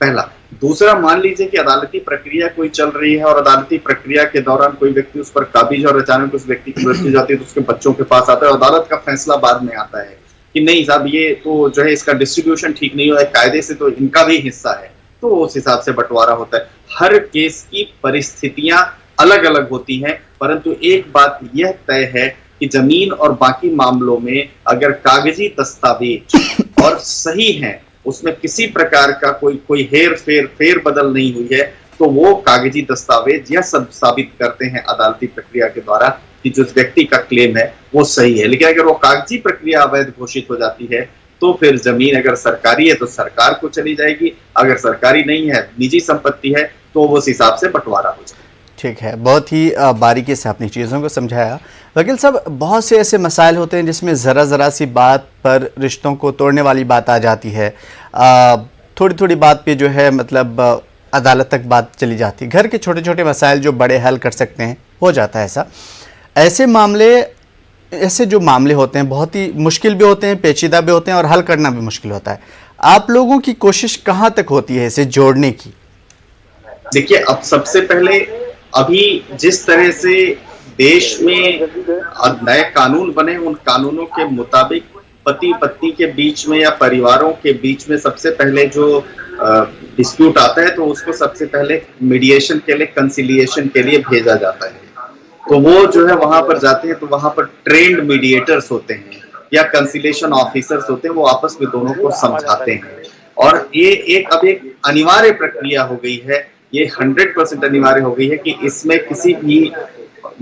पहला। दूसरा, मान लीजिए कि अदालती प्रक्रिया कोई चल रही है और अदालती प्रक्रिया के दौरान कोई व्यक्ति उस पर काबिज और अचानक उस व्यक्ति की मृत्यु जाती है तो उसके बच्चों के पास आता है, अदालत का फैसला बाद में आता है कि नहीं साहब ये तो जो है इसका डिस्ट्रीब्यूशन ठीक नहीं हुआ है, कायदे से तो इनका भी हिस्सा है, तो उस हिसाब से बंटवारा होता है। हर केस की परिस्थितियां अलग अलग होती हैं, परंतु एक बात यह तय है कि जमीन और बाकी मामलों में अगर कागजी दस्तावेज और सही हैं, उसमें किसी प्रकार का कोई फेर बदल नहीं हुई है, तो वो कागजी दस्तावेज यह सब साबित करते हैं अदालती प्रक्रिया के द्वारा कि जो व्यक्ति का क्लेम है वो सही है। लेकिन अगर वो कागजी प्रक्रिया अवैध घोषित हो जाती है तो फिर जमीन अगर सरकारी है तो सरकार को चली जाएगी, अगर सरकारी नहीं है, निजी संपत्ति है, तो वो उस हिसाब से बंटवारा हो जाएगा। ठीक है, बहुत ही बारीकी से अपनी चीज़ों को समझाया। वकील साहब, बहुत से ऐसे मसाइल होते हैं जिसमें ज़रा सी बात पर रिश्तों को तोड़ने वाली बात आ जाती है, थोड़ी बात पे जो है मतलब अदालत तक बात चली जाती है। घर के छोटे छोटे मसाइल जो बड़े हल कर सकते हैं, हो जाता है ऐसा। ऐसे जो मामले होते हैं बहुत ही मुश्किल भी होते हैं, पेचीदा भी होते हैं और हल करना भी मुश्किल होता है। आप लोगों की कोशिश कहाँ तक होती है इसे जोड़ने की? देखिए, अब सबसे पहले अभी जिस तरह से देश में नए कानून बने, उन कानूनों के मुताबिक पति पत्नी के बीच में या परिवारों के बीच में सबसे पहले जो डिस्प्यूट आता है तो उसको सबसे पहले मीडिएशन के लिए, कंसिलिएशन के लिए भेजा जाता है। तो वो जो है वहां पर जाते हैं, तो वहां पर ट्रेंड मीडिएटर्स होते हैं या कंसिलेशन ऑफिसर्स होते हैं, वो आपस में दोनों को समझाते हैं। और ये एक अनिवार्य प्रक्रिया हो गई है, ये 100% अनिवार्य हो गई है कि इसमें किसी भी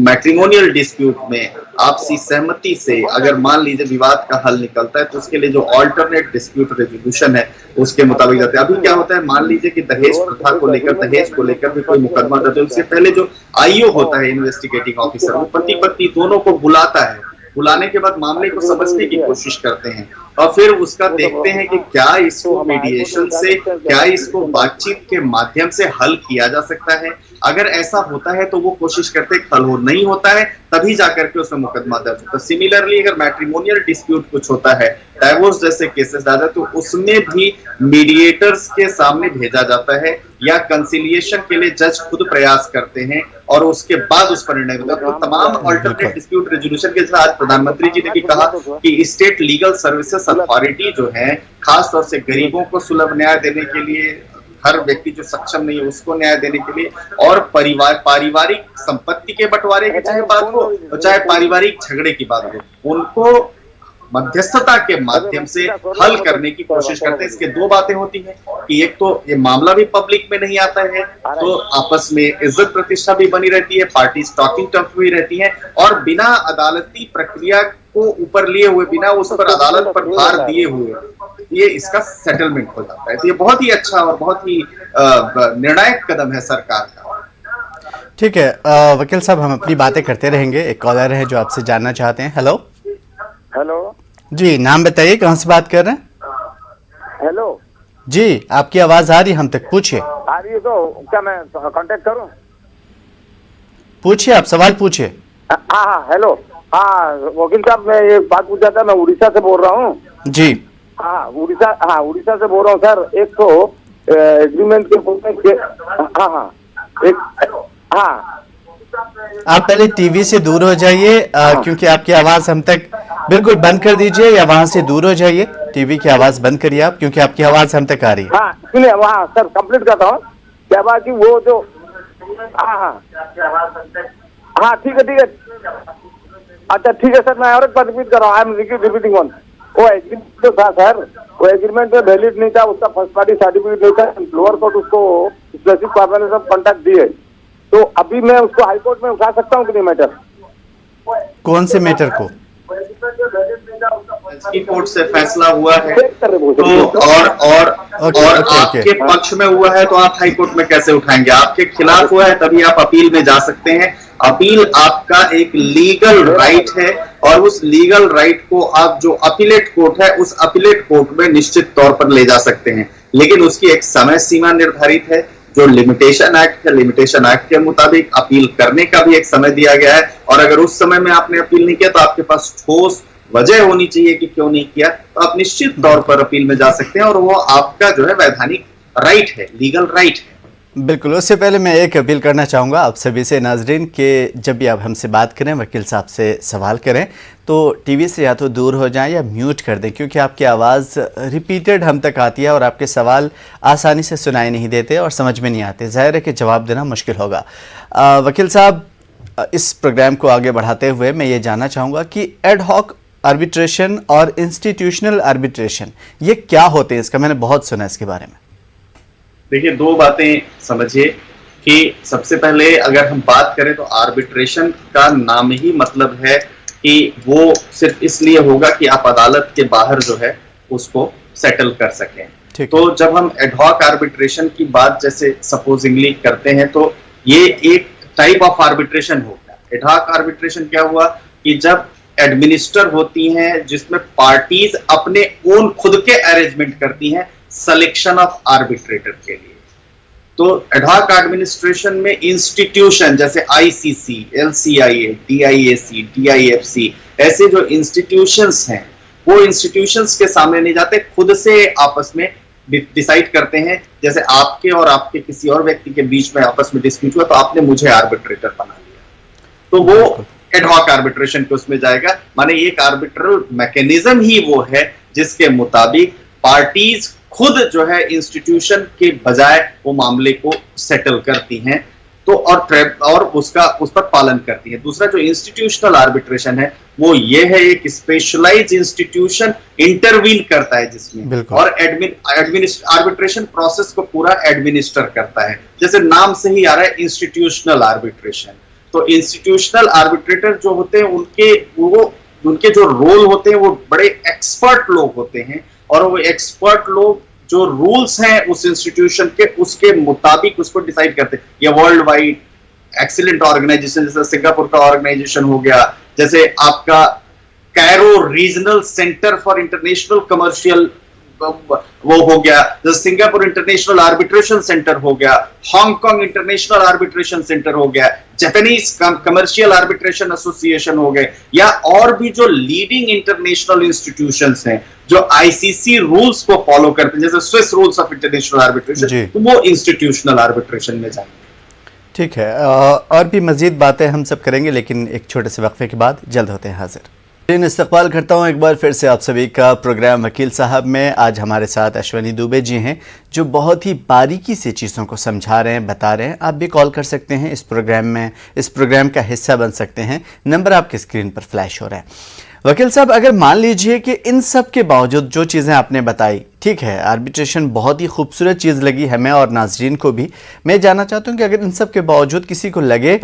मैट्रिमोनियल डिस्प्यूट में आपसी सहमति से अगर मान लीजिए विवाद का हल निकलता है तो उसके लिए जो ऑल्टरनेट डिस्प्यूट रेजोल्यूशन है उसके मुताबिक जाते हैं। अभी क्या होता है, मान लीजिए कि दहेज प्रथा को लेकर, दहेज को लेकर भी कोई मुकदमा दर्ज है, उससे पहले जो आईओ होता है, इन्वेस्टिगेटिंग ऑफिसर, वो पति पत्नी दोनों को बुलाता है। बुलाने के बाद मामले को समझने की कोशिश करते हैं और फिर उसका देखते हैं कि क्या इसको मीडिएशन से, क्या इसको बातचीत के माध्यम से हल किया जा सकता है। अगर ऐसा होता है तो वो कोशिश करते हैं, हल हो नहीं होता है तभी जाकर के उसमें मुकदमा दर्ज होता है। सिमिलरली अगर मैट्रिमोनियल डिस्प्यूट कुछ होता है, डाइवोर्स जैसे केसेस आ जाए, तो उसमें भी मीडिएटर्स के सामने भेजा जाता है या कंसिलिएशन के लिए जज खुद प्रयास करते हैं और उसके बाद उस पर निर्णय होता है। तो तमाम अल्टरनेट डिस्प्यूट रेजोल्यूशन के साथ प्रधानमंत्री जी ने भी कहा कि स्टेट लीगल सर्विसेज अथॉरिटी जो है, खास तौर से गरीबों को सुलभ न्याय देने के लिए, हर व्यक्ति जो सक्षम नहीं है उसको न्याय देने के लिए, और पारिवारिक संपत्ति के बंटवारे की चाहे बात हो चाहे पारिवारिक झगड़े की बात हो, उनको मध्यस्थता के माध्यम से हल करने की कोशिश करते हैं। इसके दो बातें होती हैं कि एक तो ये मामला भी पब्लिक में नहीं आता है, तो आपस में इज्जत प्रतिष्ठा भी बनी रहती है, पार्टी टॉकिंग टफ हुई रहती है, और बिना अदालती प्रक्रिया को ऊपर लिए हुए, बिना उस पर अदालत पर भार दिए हुए ये इसका सेटलमेंट हो जाता है। तो ये बहुत ही अच्छा और बहुत ही निर्णायक कदम है सरकार का। ठीक है वकील साहब, हम अपनी बातें करते रहेंगे। एक कॉलर है जो आपसे जानना चाहते हैं। हेलो जी, नाम बताइए, कहाँ से बात कर रहे हैं? हेलो जी, आपकी आवाज आ रही है हम तक, पूछिए। आ रही है तो क्या मैं कांटेक्ट करूं? पूछिए, आप सवाल पूछिए। हाँ हेलो, हाँ वकील साहब, मैं ये बात पूछ रहा था, मैं उड़ीसा से बोल रहा हूँ जी। हाँ उड़ीसा से बोल रहा हूँ सर। एक तो एग्रीमेंट के आप पहले टीवी से दूर हो जाइए, क्योंकि आपकी आवाज हम तक बिल्कुल बंद कर दीजिए, या वहां से दूर हो जाइए। टीवी की आवाज बंद करिए आप, क्योंकि आपकी आवाज हम तक आ रही है। हाँ सुनिए, वहाँ सर कंप्लीट करता हूँ। क्या बात की वो जो हाँ ठीक है अच्छा ठीक है सर, मैं और एक बात रिपीट कर रहा हूँ। I am repeating one. वो एग्रीमेंट जो था सर, वो एग्रीमेंट में वैलिड नहीं था, उसका फर्स्ट पार्टी सर्टिफिकेट नहीं था। लोअर कोर्ट उसको स्पेसिफिक परमानेंस ऑफ कॉन्ट्रैक्ट दिए, तो अभी मैं उसको हाई कोर्ट में उठा सकता हूँ कि नहीं मैटर? कौन से मैटर को? कोर्ट से फैसला हुआ है तो और आपके पक्ष में हुआ है तो आप हाई कोर्ट में कैसे उठाएंगे? आपके खिलाफ हुआ है तभी आप अपील में जा सकते हैं। अपील आपका एक लीगल राइट है और उस लीगल राइट को आप जो अपीलेट कोर्ट है उस अपीलेट कोर्ट में निश्चित तौर पर ले जा सकते हैं, लेकिन उसकी एक समय सीमा निर्धारित है जो लिमिटेशन एक्ट है। लिमिटेशन एक्ट के मुताबिक अपील करने का भी एक समय दिया गया है, और अगर उस समय में आपने अपील नहीं किया तो आपके पास ठोस वजह होनी चाहिए कि क्यों नहीं किया, तो आप निश्चित तौर पर अपील में जा सकते हैं और वो आपका जो है वैधानिक राइट है, लीगल राइट है। बिल्कुल, उससे पहले मैं एक अपील करना चाहूँगा आप सभी से नाजरीन कि जब भी आप हमसे बात करें, वकील साहब से सवाल करें, तो टीवी से या तो दूर हो जाएं या म्यूट कर दें, क्योंकि आपकी आवाज़ रिपीटेड हम तक आती है और आपके सवाल आसानी से सुनाई नहीं देते और समझ में नहीं आते। ज़ाहिर है कि जवाब देना मुश्किल होगा। वकील साहब, इस प्रोग्राम को आगे बढ़ाते हुए मैं ये जानना चाहूँगा कि एड हॉक आर्बिट्रेशन और इंस्टीट्यूशनल आर्बिट्रेशन ये क्या होते हैं? इसका मैंने बहुत सुना है इसके बारे में। देखिए, दो बातें समझिए कि सबसे पहले अगर हम बात करें तो आर्बिट्रेशन का नाम ही मतलब है कि वो सिर्फ इसलिए होगा कि आप अदालत के बाहर जो है उसको सेटल कर सकें। तो जब हम एडहॉक आर्बिट्रेशन की बात जैसे सपोजिंगली करते हैं तो ये एक टाइप ऑफ आर्बिट्रेशन होगा। एडहॉक आर्बिट्रेशन क्या हुआ कि जब एडमिनिस्टर होती हैं जिसमें पार्टीज अपने ओन खुद के अरेंजमेंट करती हैं सिलेक्शन ऑफ आर्बिट्रेटर के लिए। तो एडहॉक एडमिनिस्ट्रेशन में इंस्टीट्यूशन जैसे आईसीसी, एलसीआईए, डीआईएसी, डीआईएफसी ऐसे जो इंस्टीट्यूशंस हैं वो इंस्टीट्यूशंस के सामने नहीं जाते, खुद से आपस में डिसाइड करते हैं। जैसे आपके और आपके किसी और व्यक्ति के बीच में आपस में डिस्प्यूट हुआ तो आपने मुझे आर्बिट्रेटर बना लिया, तो वो एडहॉक आर्बिट्रेशन के उसमें जाएगा। माने एक आर्बिट्रल मैकेनिज्म ही वो है जिसके मुताबिक पार्टीज खुद जो है इंस्टीट्यूशन के बजाय वो मामले को सेटल करती हैं तो और उस पर पालन करती है। दूसरा जो इंस्टीट्यूशनल आर्बिट्रेशन है वो ये है एक स्पेशलाइज्ड इंस्टीट्यूशन इंटरवीन करता है जिसमें, और आर्बिट्रेशन प्रोसेस को पूरा एडमिनिस्टर करता है। जैसे नाम से ही आ रहा है इंस्टीट्यूशनल आर्बिट्रेशन। तो इंस्टीट्यूशनल आर्बिट्रेटर जो होते हैं उनके जो रोल होते हैं वो बड़े एक्सपर्ट लोग होते हैं, और वो एक्सपर्ट लोग जो रूल्स हैं उस इंस्टीट्यूशन के उसके मुताबिक उसको डिसाइड करते हैं। ये वर्ल्ड वाइड एक्सीलेंट ऑर्गेनाइजेशन जैसे सिंगापुर का ऑर्गेनाइजेशन हो गया, जैसे आपका Cairo regional centre for international commercial वो हो गया, जैसे सिंगापुर इंटरनेशनल आर्बिट्रेशन सेंटर हो गया, हांगकांग इंटरनेशनल आर्बिट्रेशन सेंटर हो गया, जापानीज कमर्शियल आर्बिट्रेशन एसोसिएशन हो गए, या और भी जो लीडिंग इंटरनेशनल इंस्टीट्यूशंस हैं जो आईसीसी रूल्स को फॉलो करते हैं, जैसे Swiss rules of international arbitration, तो वो इंस्टीट्यूशनल आर्बिट्रेशन में जाएंगे। ठीक है, और भी मजीद बातें हम सब करेंगे, लेकिन एक छोटे से वक्फे के बाद जल्द होते हैं हाजिर। इस्तकबाल करता हूँ एक बार फिर से आप सभी का प्रोग्राम वकील साहब में। आज हमारे साथ अश्वनी दुबे जी हैं जो बहुत ही बारीकी से चीज़ों को समझा रहे हैं, बता रहे हैं। आप भी कॉल कर सकते हैं इस प्रोग्राम में, इस प्रोग्राम का हिस्सा बन सकते हैं। नंबर आपके स्क्रीन पर फ्लैश हो रहा है। वकील साहब, अगर मान लीजिए कि इन सब के बावजूद जो चीज़ें आपने बताई, ठीक है, आर्बिट्रेशन बहुत ही खूबसूरत चीज़ लगी हमें और नाजरीन को भी। मैं जानना चाहता हूँ कि अगर इन सब के बावजूद किसी को लगे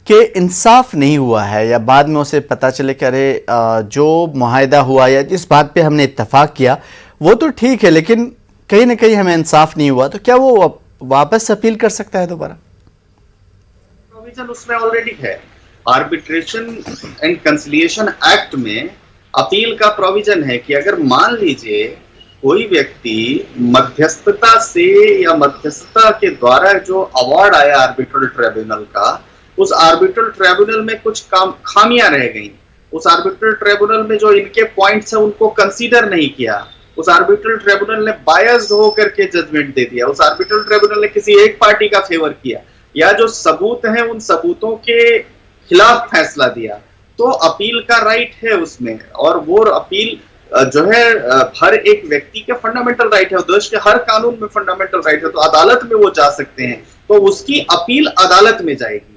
कि इंसाफ नहीं हुआ है, या बाद में उसे पता चले कि अरे जो मुआहदा हुआ या जिस बात पे हमने इत्तफाक किया वो तो ठीक है, लेकिन कहीं ना कहीं हमें इंसाफ नहीं हुआ, तो क्या वो वापस अपील कर सकता है दोबारा? प्रोविजन उसमें ऑलरेडी है। आर्बिट्रेशन एंड कंसिलिएशन एक्ट में अपील का प्रोविजन है कि अगर मान लीजिए कोई व्यक्ति मध्यस्थता से या मध्यस्थता के द्वारा जो अवार्ड आया आर्बिट्रल ट्रिब्यूनल का, उस आर्बिट्रल ट्रिब्यूनल में कुछ खामियां रह गई, उस आर्बिट्रल ट्रिब्यूनल में जो इनके पॉइंट्स हैं उनको कंसीडर नहीं किया, उस आर्बिट्रल ट्रिब्यूनल ने बायस्ड होकर के जजमेंट दे दिया, उस आर्बिट्रल ट्रिब्यूनल ने किसी एक पार्टी का फेवर किया, या जो सबूत हैं उन सबूतों के खिलाफ फैसला दिया, तो अपील का राइट है उसमें। और वो अपील जो है हर एक व्यक्ति के फंडामेंटल राइट है, देश के हर कानून में फंडामेंटल राइट है, तो अदालत में वो जा सकते हैं, तो उसकी अपील अदालत में जाएगी।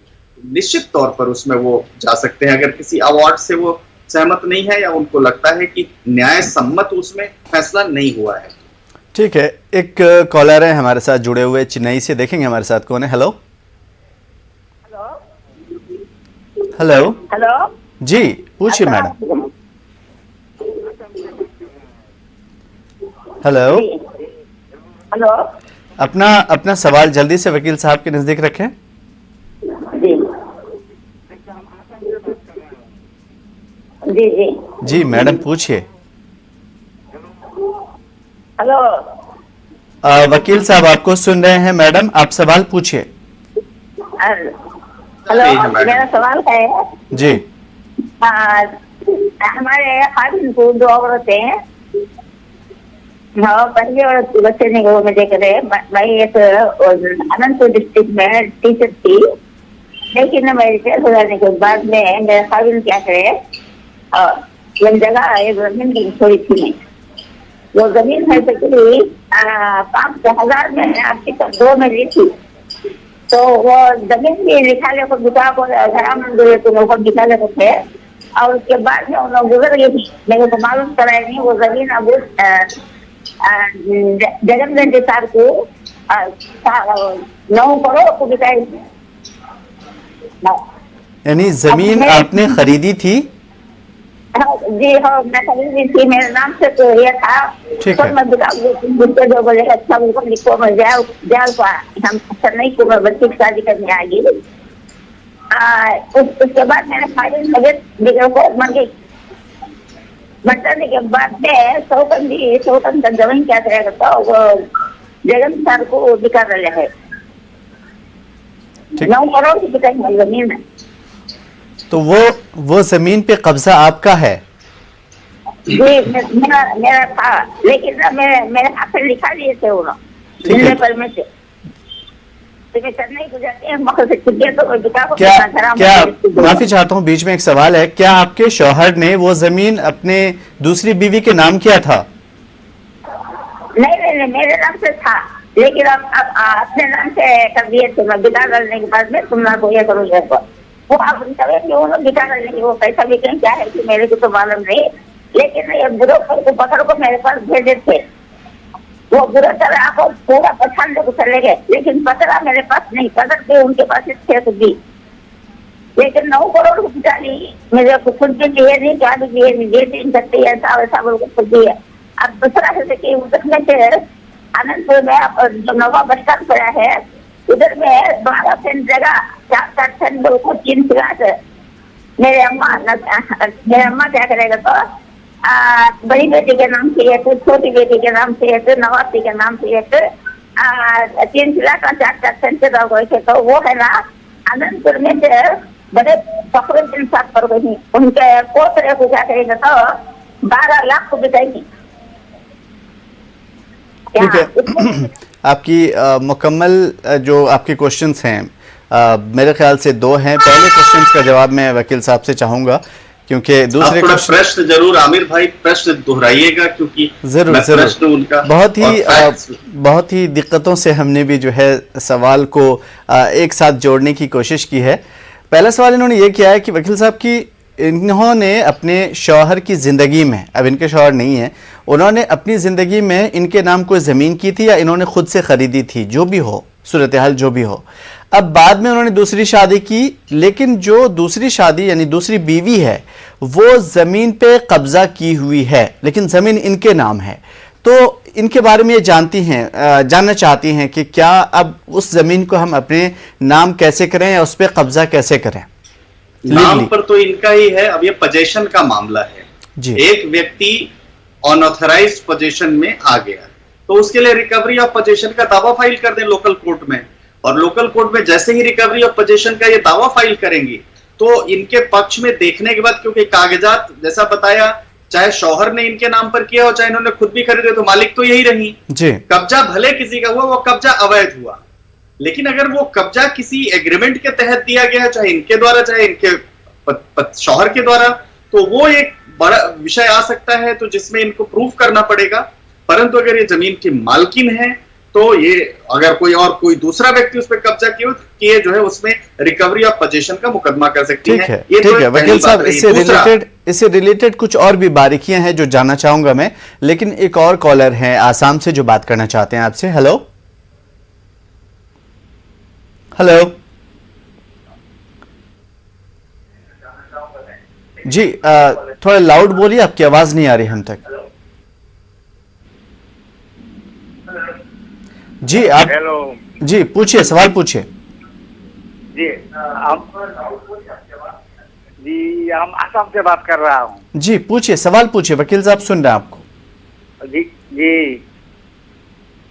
निश्चित तौर पर उसमें वो जा सकते हैं अगर किसी अवार्ड से वो सहमत नहीं है या उनको लगता है कि न्याय सम्मत उसमें फैसला नहीं हुआ है। ठीक है, एक कॉलर है हमारे साथ जुड़े हुए चेन्नई से, देखेंगे हमारे साथ कौन है। हेलो हेलो हेलो जी, पूछिए मैडम। हेलो हेलो, अपना सवाल जल्दी से वकील साहब के नजदीक रखें। जी जी जी मैडम, पूछिए। हेलो, वकील साहब आपको सुन रहे हैं मैडम, आप सवाल पूछिए। हेलो, मेरा सवाल है जी। हमारे खादिम को 2 औरतें हैं, हाँ, पहले और बच्चे ने वो में देख रहे। मैं एक अनंतपुर डिस्ट्रिक्ट में टीचर थी, लेकिन मैं रिटायर हो जाने के बाद में मेरे फादर क्या करे, एक जगह एक जमीन की थोड़ी थी, वो जमीन है तकरीबन 5,000 में आपकी 2 में ली थी। तो वो जमीन भी निकाले को बिका को घर निकाले को थे, और उसके बाद में उन लोग गुजर गई थी। मेरे को मालूम कराया नहीं, वो जमीन अब जगन रेड्डी साहब को 9 करोड़ को बिकाई। यानी जमीन आपने खरीदी थी? हाँ जी, हाँ मैं खरीदी थी, मेरे नाम से तो ये था। ठीक है। मैं बिका जो बोलेगा अच्छा बिल्कुल लिखो, मैं हम चेन्नई को मैं बच्ची की शादी करने आ गई। उसके बाद मैंने फाइनल तबियत बिगड़ को मर गई। मरने के बाद में सौतन का जमीन क्या करेगा, तो वो जगन सर को बिका रहे है। 9 करोड़ की बिकाई जमीन है। तो वो जमीन पे कब्जा आपका है? जी, मेरा था, लेकिन ना मेरे हाथ से लिखा लिए थे उन्होंने जिले पर में से। तो मैं चेन्नई को जाते हैं मौके से छुट्टियां, तो मैं बिका को क्या माफी चाहता हूँ, बीच में एक सवाल है, क्या आपके शौहर ने वो जमीन अपने दूसरी बीवी के नाम किया था? नहीं, मेरे नाम से था, लेकिन अब अपने नाम से कर दिए थे। मैं बिका डालने के बाद में तुम ना को ये करोगे, वो अब बिका डालने की वो पैसा भी कहीं क्या है कि मेरे को तो मालूम नहीं, लेकिन ये ब्रोकर को पकड़ को मेरे पास भेजे थे। वो ब्रोकर आपको पूरा पहचान को चले गए, लेकिन पकड़ा मेरे पास नहीं, पकड़ के उनके पास थे तो दी, लेकिन 9 करोड़ को बिका ली। मेरे को खुद के लिए नहीं, क्या भी दिए नहीं, ये इन सकती है ऐसा वैसा बोल को खुद दिया। अब दूसरा है कि उधर में से आनंदपुर में जो नवा बस स्टैंड पड़ा है, उधर में 12 सेंट जगह 4 सेंट को 3 फ्लैट। मेरे अम्मा क्या करेगा, तो बड़ी बेटी के नाम से एक, छोटी बेटी के नाम से एक, नवासी के नाम से एक, 3 फ्लैट और 4 सेंट के। तो वो है ना आनंदपुर में से बड़े फखरुद्दीन साहब पर गई, उनके पोतरे को क्या करेगा, तो 12 लाख को बिकाएगी। ठीक है। आपकी मुकम्मल जो आपके क्वेश्चंस हैं, मेरे ख्याल से 2 हैं। पहले क्वेश्चंस का जवाब मैं वकील साहब से चाहूंगा, क्योंकि दूसरे प्रश्न जरूर आमिर भाई प्रश्न दोहराइएगा, क्योंकि जरूर प्रश्न उनका बहुत ही दिक्कतों से हमने भी जो है सवाल को एक साथ जोड़ने की कोशिश की है। पहला सवाल इन्होंने ये किया है कि वकील साहब की इन्होंने अपने शौहर की ज़िंदगी में, अब इनके शौहर नहीं है, उन्होंने अपनी ज़िंदगी में इनके नाम कोई ज़मीन की थी या इन्होंने खुद से ख़रीदी थी, जो भी हो सूरत हाल जो भी हो। अब बाद में उन्होंने दूसरी शादी की, लेकिन जो दूसरी शादी यानी दूसरी बीवी है वो ज़मीन पे कब्ज़ा की हुई है, लेकिन ज़मीन इनके नाम है। तो इनके बारे में ये जानना चाहती हैं कि क्या अब उस ज़मीन को हम अपने नाम कैसे करें या उस पर कब्ज़ा कैसे करें? नाम पर तो इनका ही है। अब ये पोजेशन का मामला है जी। एक व्यक्ति अनऑथराइज्ड पोजेशन में आ गया, तो उसके लिए रिकवरी ऑफ पोजेशन का दावा फाइल कर दें लोकल कोर्ट में, और लोकल कोर्ट में जैसे ही रिकवरी ऑफ पोजेशन का ये दावा फाइल करेंगी, तो इनके पक्ष में देखने के बाद, क्योंकि कागजात जैसा बताया, चाहे शौहर ने इनके नाम पर किया हो चाहे इन्होंने खुद भी खरीदे, तो मालिक तो यही रही जी। कब्जा भले किसी का हुआ, वो कब्जा अवैध हुआ, लेकिन अगर वो कब्जा किसी एग्रीमेंट के तहत दिया गया है, चाहे इनके द्वारा चाहे इनके शौहर के द्वारा, तो वो एक बड़ा विषय आ सकता है, तो जिसमें इनको प्रूफ करना पड़ेगा। परंतु अगर ये जमीन की मालकिन है, तो ये अगर कोई दूसरा व्यक्ति उस पर कब्जा किए जो है, उसमें रिकवरी ऑफ पोजेशन का मुकदमा कर सकती है। ठीक है वकील साहब, इससे रिलेटेड कुछ और भी बारीकियां हैं जो जानना चाहूंगा मैं, लेकिन एक और कॉलर हैं आसाम से जो बात करना चाहते हैं आपसे। हेलो जी, थोड़ा लाउड बोलिए, आपकी आवाज नहीं आ रही हम तक। जी आप हेलो जी पूछिए, सवाल पूछिए। जी हम आसाम से बात कर रहा हूँ। जी पूछिए, सवाल पूछिए, वकील साहब सुन रहे हैं आपको। जी जी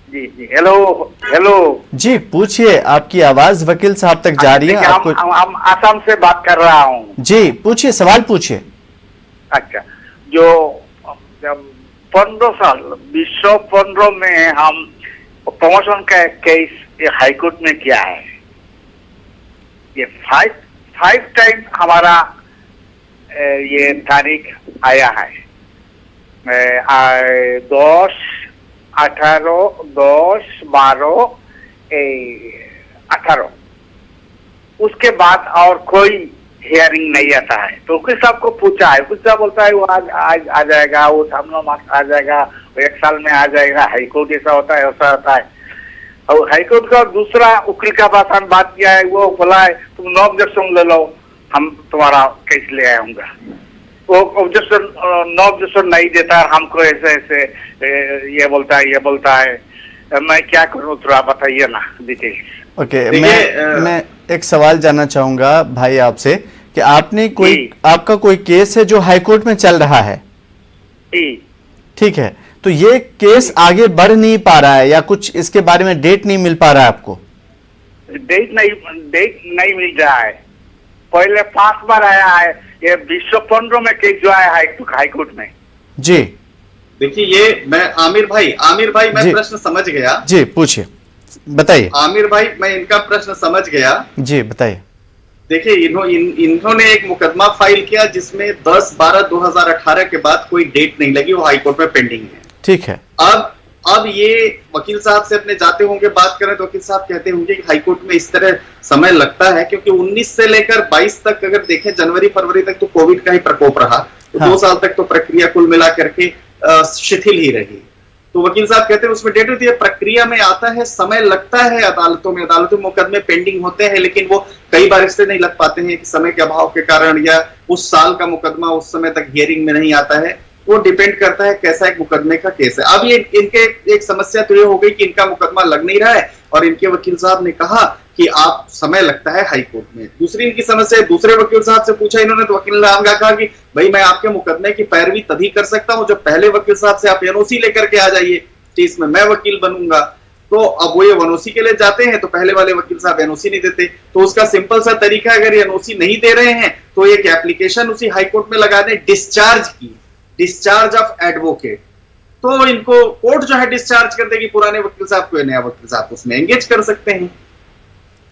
जी जी हेलो जी पूछिए, आपकी आवाज वकील साहब तक जा रही है। आपको हम आसाम से बात कर रहा हूँ। जी पूछिए, सवाल पूछिए। अच्छा, जो 15 साल 2015 में हम प्रमोशन का केस हाईकोर्ट में किया है। ये फाइव टाइम हमारा ये तारीख आया है। 10, 18, 10, 12, 18। उसके बाद और कोई हियरिंग नहीं आता है। तो वकील साहब को पूछा है, वकील साहब बोलता है वो आज आ जाएगा, वो सामने मार्क्स आ जाएगा, वो 1 साल में आ जाएगा। हाईकोर्ट ऐसा होता है, ऐसा होता है। और हाईकोर्ट का दूसरा वकील का पास बात किया है, वो बोला है तुम नो ऑब्जेक्शन ले लो, हम तुम्हारा केस ले आऊंगा। वो ऑब्जेक्शन नो ऑब्जेक्शन नहीं देता, हमको ऐसे ऐसे ये बोलता है। मैं क्या करूँ, थोड़ा बताइए ना डिटेल्स। ओके, मैं एक सवाल जानना चाहूंगा भाई आपसे कि आपका कोई केस है जो हाईकोर्ट में चल रहा है? ठीक है, तो ये केस आगे बढ़ नहीं पा रहा है या कुछ इसके बारे में डेट नहीं मिल पा रहा है आपको? डेट नहीं मिल रहा है। पहले 5 बार आया है, ये 2015 में केस जो आया हाईकोर्ट में। जी देखिए, ये मैं आमिर भाई मैं प्रश्न समझ गया। जी पूछिए, बताइए। आमिर भाई, मैं इनका प्रश्न समझ गया। जी बताइए। देखिए, इन्होंने एक मुकदमा फाइल किया जिसमें 10/12/2018 के बाद कोई डेट नहीं लगी, वो हाईकोर्ट में पेंडिंग है। ठीक है। अब ये वकील साहब से अपने जाते होंगे बात करें तो वकील साहब कहते होंगे कि हाईकोर्ट में इस तरह समय लगता है क्योंकि 19 से लेकर 22 तक अगर देखें, जनवरी फरवरी तक तो कोविड का ही प्रकोप रहा, तो 2 साल तक तो प्रक्रिया कुल मिला करके शिथिल ही रही। तो वकील साहब कहते हैं उसमें डेट होती है, प्रक्रिया में आता है, समय लगता है अदालतों में मुकदमे पेंडिंग होते हैं, लेकिन वो कई बार इसलिए नहीं लग पाते हैं कि समय के अभाव के कारण या उस साल का मुकदमा उस समय तक हियरिंग में नहीं आता है। वो डिपेंड करता है कैसा एक मुकदमे का केस है। अब ये इनके एक समस्या तो ये हो गई कि इनका मुकदमा लग नहीं रहा है और इनके वकील साहब ने कहा कि आप समय लगता है हाईकोर्ट में। दूसरी इनकी समस्या, दूसरे वकील साहब से पूछा इन्होंने तो वकील ने कहा कि भाई मैं आपके मुकदमे की पैरवी तभी कर सकता हूं जब पहले वकील साहब से आप एनओसी लेकर के आ जाइए, इसमें मैं वकील बनूंगा। तो अब वो ये एनओसी के लिए जाते हैं तो पहले वाले वकील साहब एनओसी नहीं देते, तो उसका सिंपल सा तरीका, अगर एनओसी नहीं दे रहे हैं तो एक एप्लीकेशन उसी हाईकोर्ट में लगा दें डिस्चार्ज ऑफ एडवोकेट, तो इनको कोर्ट जो है डिस्चार्ज कर देगी पुराने वकील साहब को, नया वकील साहब उसमें एंगेज कर सकते हैं।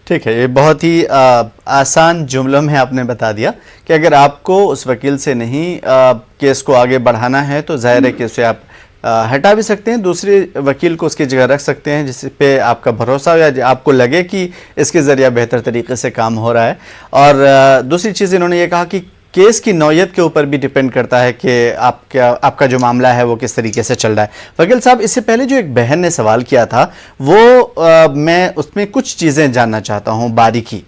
ठीक है, ये बहुत ही आसान जुमलों में आपने बता दिया कि अगर आपको उस वकील से नहीं केस को आगे बढ़ाना है तो जाहिर है कि उसे आप हटा भी सकते हैं, दूसरे वकील को उसकी जगह रख सकते हैं जिस पे आपका भरोसा हो या आपको लगे कि इसके ज़रिए बेहतर तरीके से काम हो रहा है। और दूसरी चीज़ इन्होंने ये कहा कि केस की नौयत के ऊपर भी डिपेंड करता है कि आपका जो मामला है वो किस तरीके से चल रहा है। वकील साहब, इससे पहले जो एक बहन ने सवाल किया था वो मैं उसमें कुछ चीज़ें जानना चाहता हूँ बारीकी।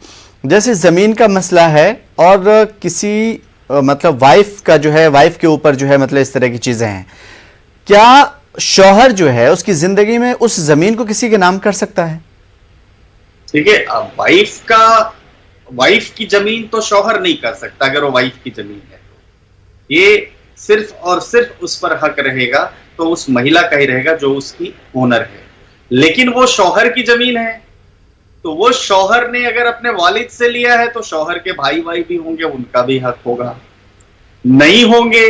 जैसे ज़मीन का मसला है और किसी मतलब वाइफ का जो है, वाइफ के ऊपर जो है मतलब इस तरह की चीज़ें हैं, क्या शौहर जो है उसकी ज़िंदगी में उस ज़मीन को किसी के नाम कर सकता है? देखिए, वाइफ की जमीन तो शौहर नहीं कर सकता अगर वो वाइफ की जमीन है तो। ये सिर्फ और सिर्फ उस पर हक रहेगा तो उस महिला का ही रहेगा जो उसकी ओनर है। लेकिन वो शौहर की जमीन है तो वो शौहर ने अगर अपने वालिद से लिया है तो शौहर के भाई भी होंगे, उनका भी हक होगा। नहीं होंगे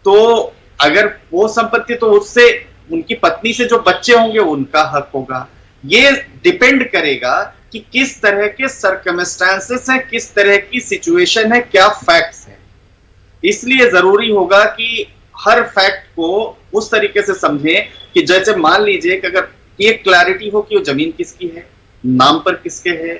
तो अगर वो संपत्ति तो उससे उनकी पत्नी से जो बच्चे होंगे उनका हक होगा। ये डिपेंड करेगा कि किस तरह के सर्कमस्टेंसेस हैं, किस तरह की सिचुएशन है, क्या फैक्ट्स है। इसलिए जरूरी होगा कि हर फैक्ट को उस तरीके से समझें कि जैसे मान लीजिए कि अगर ये क्लैरिटी हो कि वो जमीन किसकी है, नाम पर किसके है,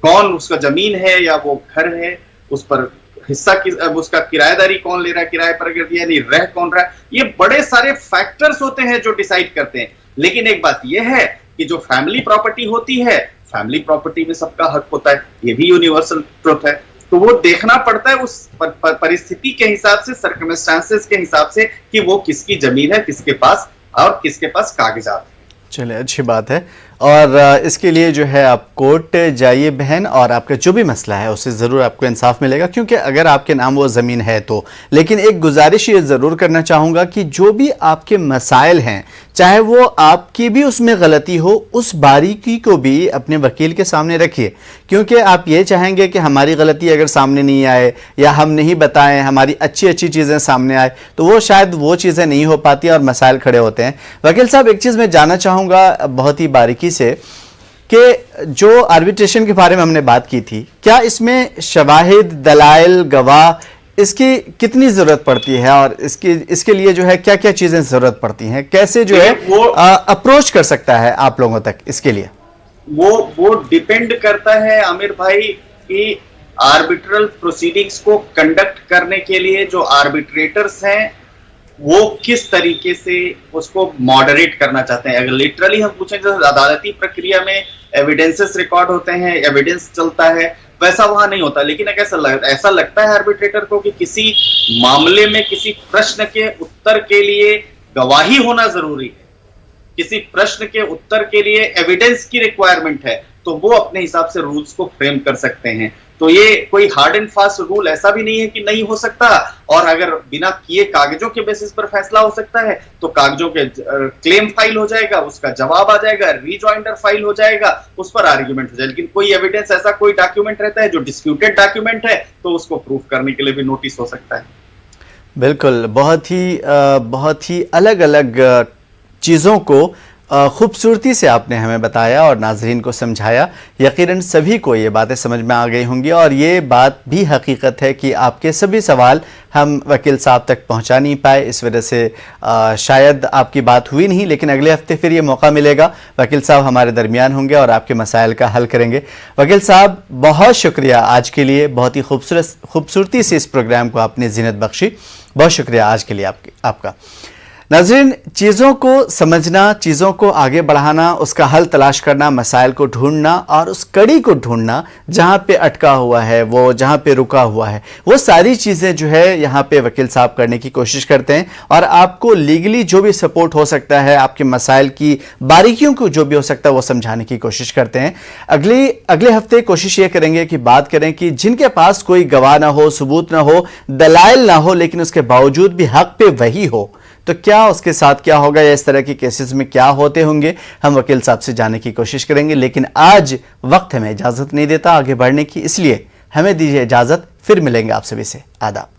कौन उसका जमीन है या वो घर है, उस पर हिस्सा उसका किराएदारी कौन ले रहा है, किराए पर अगर दिया नहीं, रह कौन रहा है, ये बड़े सारे फैक्टर्स होते हैं जो डिसाइड करते हैं। लेकिन एक बात यह है कि जो फैमिली प्रॉपर्टी होती है, फैमिली प्रॉपर्टी में सबका हक होता है, ये भी यूनिवर्सल ट्रुथ है। तो वो देखना पड़ता है उस परिस्थिति के हिसाब से, सर्कमस्टेंसेस के हिसाब से कि वो किसकी जमीन है, किसके पास और किसके पास कागजात है। चलिए, अच्छी बात है। और इसके लिए जो है आप कोर्ट जाइए बहन, और आपका जो भी मसला है उससे ज़रूर आपको इंसाफ मिलेगा, क्योंकि अगर आपके नाम वो ज़मीन है तो। लेकिन एक गुजारिश ये ज़रूर करना चाहूँगा कि जो भी आपके मसाइल हैं, चाहे वो आपकी भी उसमें गलती हो, उस बारीकी को भी अपने वकील के सामने रखिए, क्योंकि आप ये चाहेंगे कि हमारी गलती अगर सामने नहीं आए या हम नहीं बताएं, हमारी अच्छी अच्छी चीज़ें सामने आए, तो वो शायद वो चीज़ें नहीं हो पाती और मसाइल खड़े होते हैं। वकील साहब, एक चीज़ मैं जानना चाहूँगा बहुत ही बारीकी से कि जो आर्बिट्रेशन के बारे में हमने बात की थी, क्या इसमें शवाहिद, दलाइल, गवाह, इसकी कितनी जरूरत पड़ती है, और इसके लिए जो है क्या क्या चीजें जरूरत पड़ती हैं, कैसे जो है वो अप्रोच कर सकता है आप लोगों तक इसके लिए? वो डिपेंड करता है आमिर भाई कि आर्बिट्रल प्रोसीडिंग्स को कंडक्ट करने के लिए जो आर्बिट्रेटर्स हैं वो किस तरीके से उसको मॉडरेट करना चाहते हैं। अगर लिटरली हम पूछें, जैसे अदालती प्रक्रिया में एविडेंसेस रिकॉर्ड होते हैं, एविडेंस चलता है, वैसा वहां नहीं होता। लेकिन ऐसा लगता है आर्बिट्रेटर को कि किसी मामले में किसी प्रश्न के उत्तर के लिए गवाही होना जरूरी है, किसी प्रश्न के उत्तर के लिए एविडेंस की रिक्वायरमेंट है, तो वो अपने हिसाब से रूल्स को फ्रेम कर सकते हैं। तो ये कोई हार्ड एंड फास्ट रूल ऐसा भी नहीं है कि नहीं हो सकता, और अगर बिना किए कागजों के बेसिस पर फैसला हो सकता है तो कागजों के क्लेम फाइल हो जाएगा, उसका जवाब आ जाएगा, रीजॉइंडर फाइल हो जाएगा, उस पर आर्ग्यूमेंट हो जाएगा। लेकिन कोई एविडेंस, ऐसा कोई डॉक्यूमेंट रहता है जो डिस्प्यूटेड डॉक्यूमेंट है, तो उसको प्रूफ करने के लिए भी नोटिस हो सकता है। बिल्कुल, बहुत ही अलग अलग चीज़ों को खूबसूरती से आपने हमें बताया और नाजरीन को समझाया। यकीनन सभी को ये बातें समझ में आ गई होंगी, और ये बात भी हकीकत है कि आपके सभी सवाल हम वकील साहब तक पहुंचा नहीं पाए, इस वजह से शायद आपकी बात हुई नहीं। लेकिन अगले हफ्ते फिर ये मौका मिलेगा, वकील साहब हमारे दरमियान होंगे और आपके मसाइल का हल करेंगे। वकील साहब, बहुत शुक्रिया आज के लिए, बहुत ही खूबसूरती से इस प्रोग्राम को आपने ज़ीनत बख्शी। बहुत शुक्रिया आज के लिए आपका। नाज़रीन, चीज़ों को समझना, चीज़ों को आगे बढ़ाना, उसका हल तलाश करना, मसाइल को ढूंढना और उस कड़ी को ढूंढना जहाँ पे अटका हुआ है, वो जहाँ पे रुका हुआ है, वो सारी चीज़ें जो है यहाँ पे वकील साहब करने की कोशिश करते हैं, और आपको लीगली जो भी सपोर्ट हो सकता है, आपके मसाइल की बारीकियों को जो भी हो सकता है वो समझाने की कोशिश करते हैं। अगले हफ्ते कोशिश ये करेंगे कि बात करें कि जिनके पास कोई गवाह ना हो, सबूत ना हो, दलाइल ना हो, लेकिन उसके बावजूद भी हक पे वही हो, तो क्या उसके साथ क्या होगा, या इस तरह के केसेस में क्या होते होंगे, हम वकील साहब से जानने की कोशिश करेंगे। लेकिन आज वक्त हमें इजाज़त नहीं देता आगे बढ़ने की, इसलिए हमें दीजिए इजाज़त। फिर मिलेंगे आप सभी से। आदाब।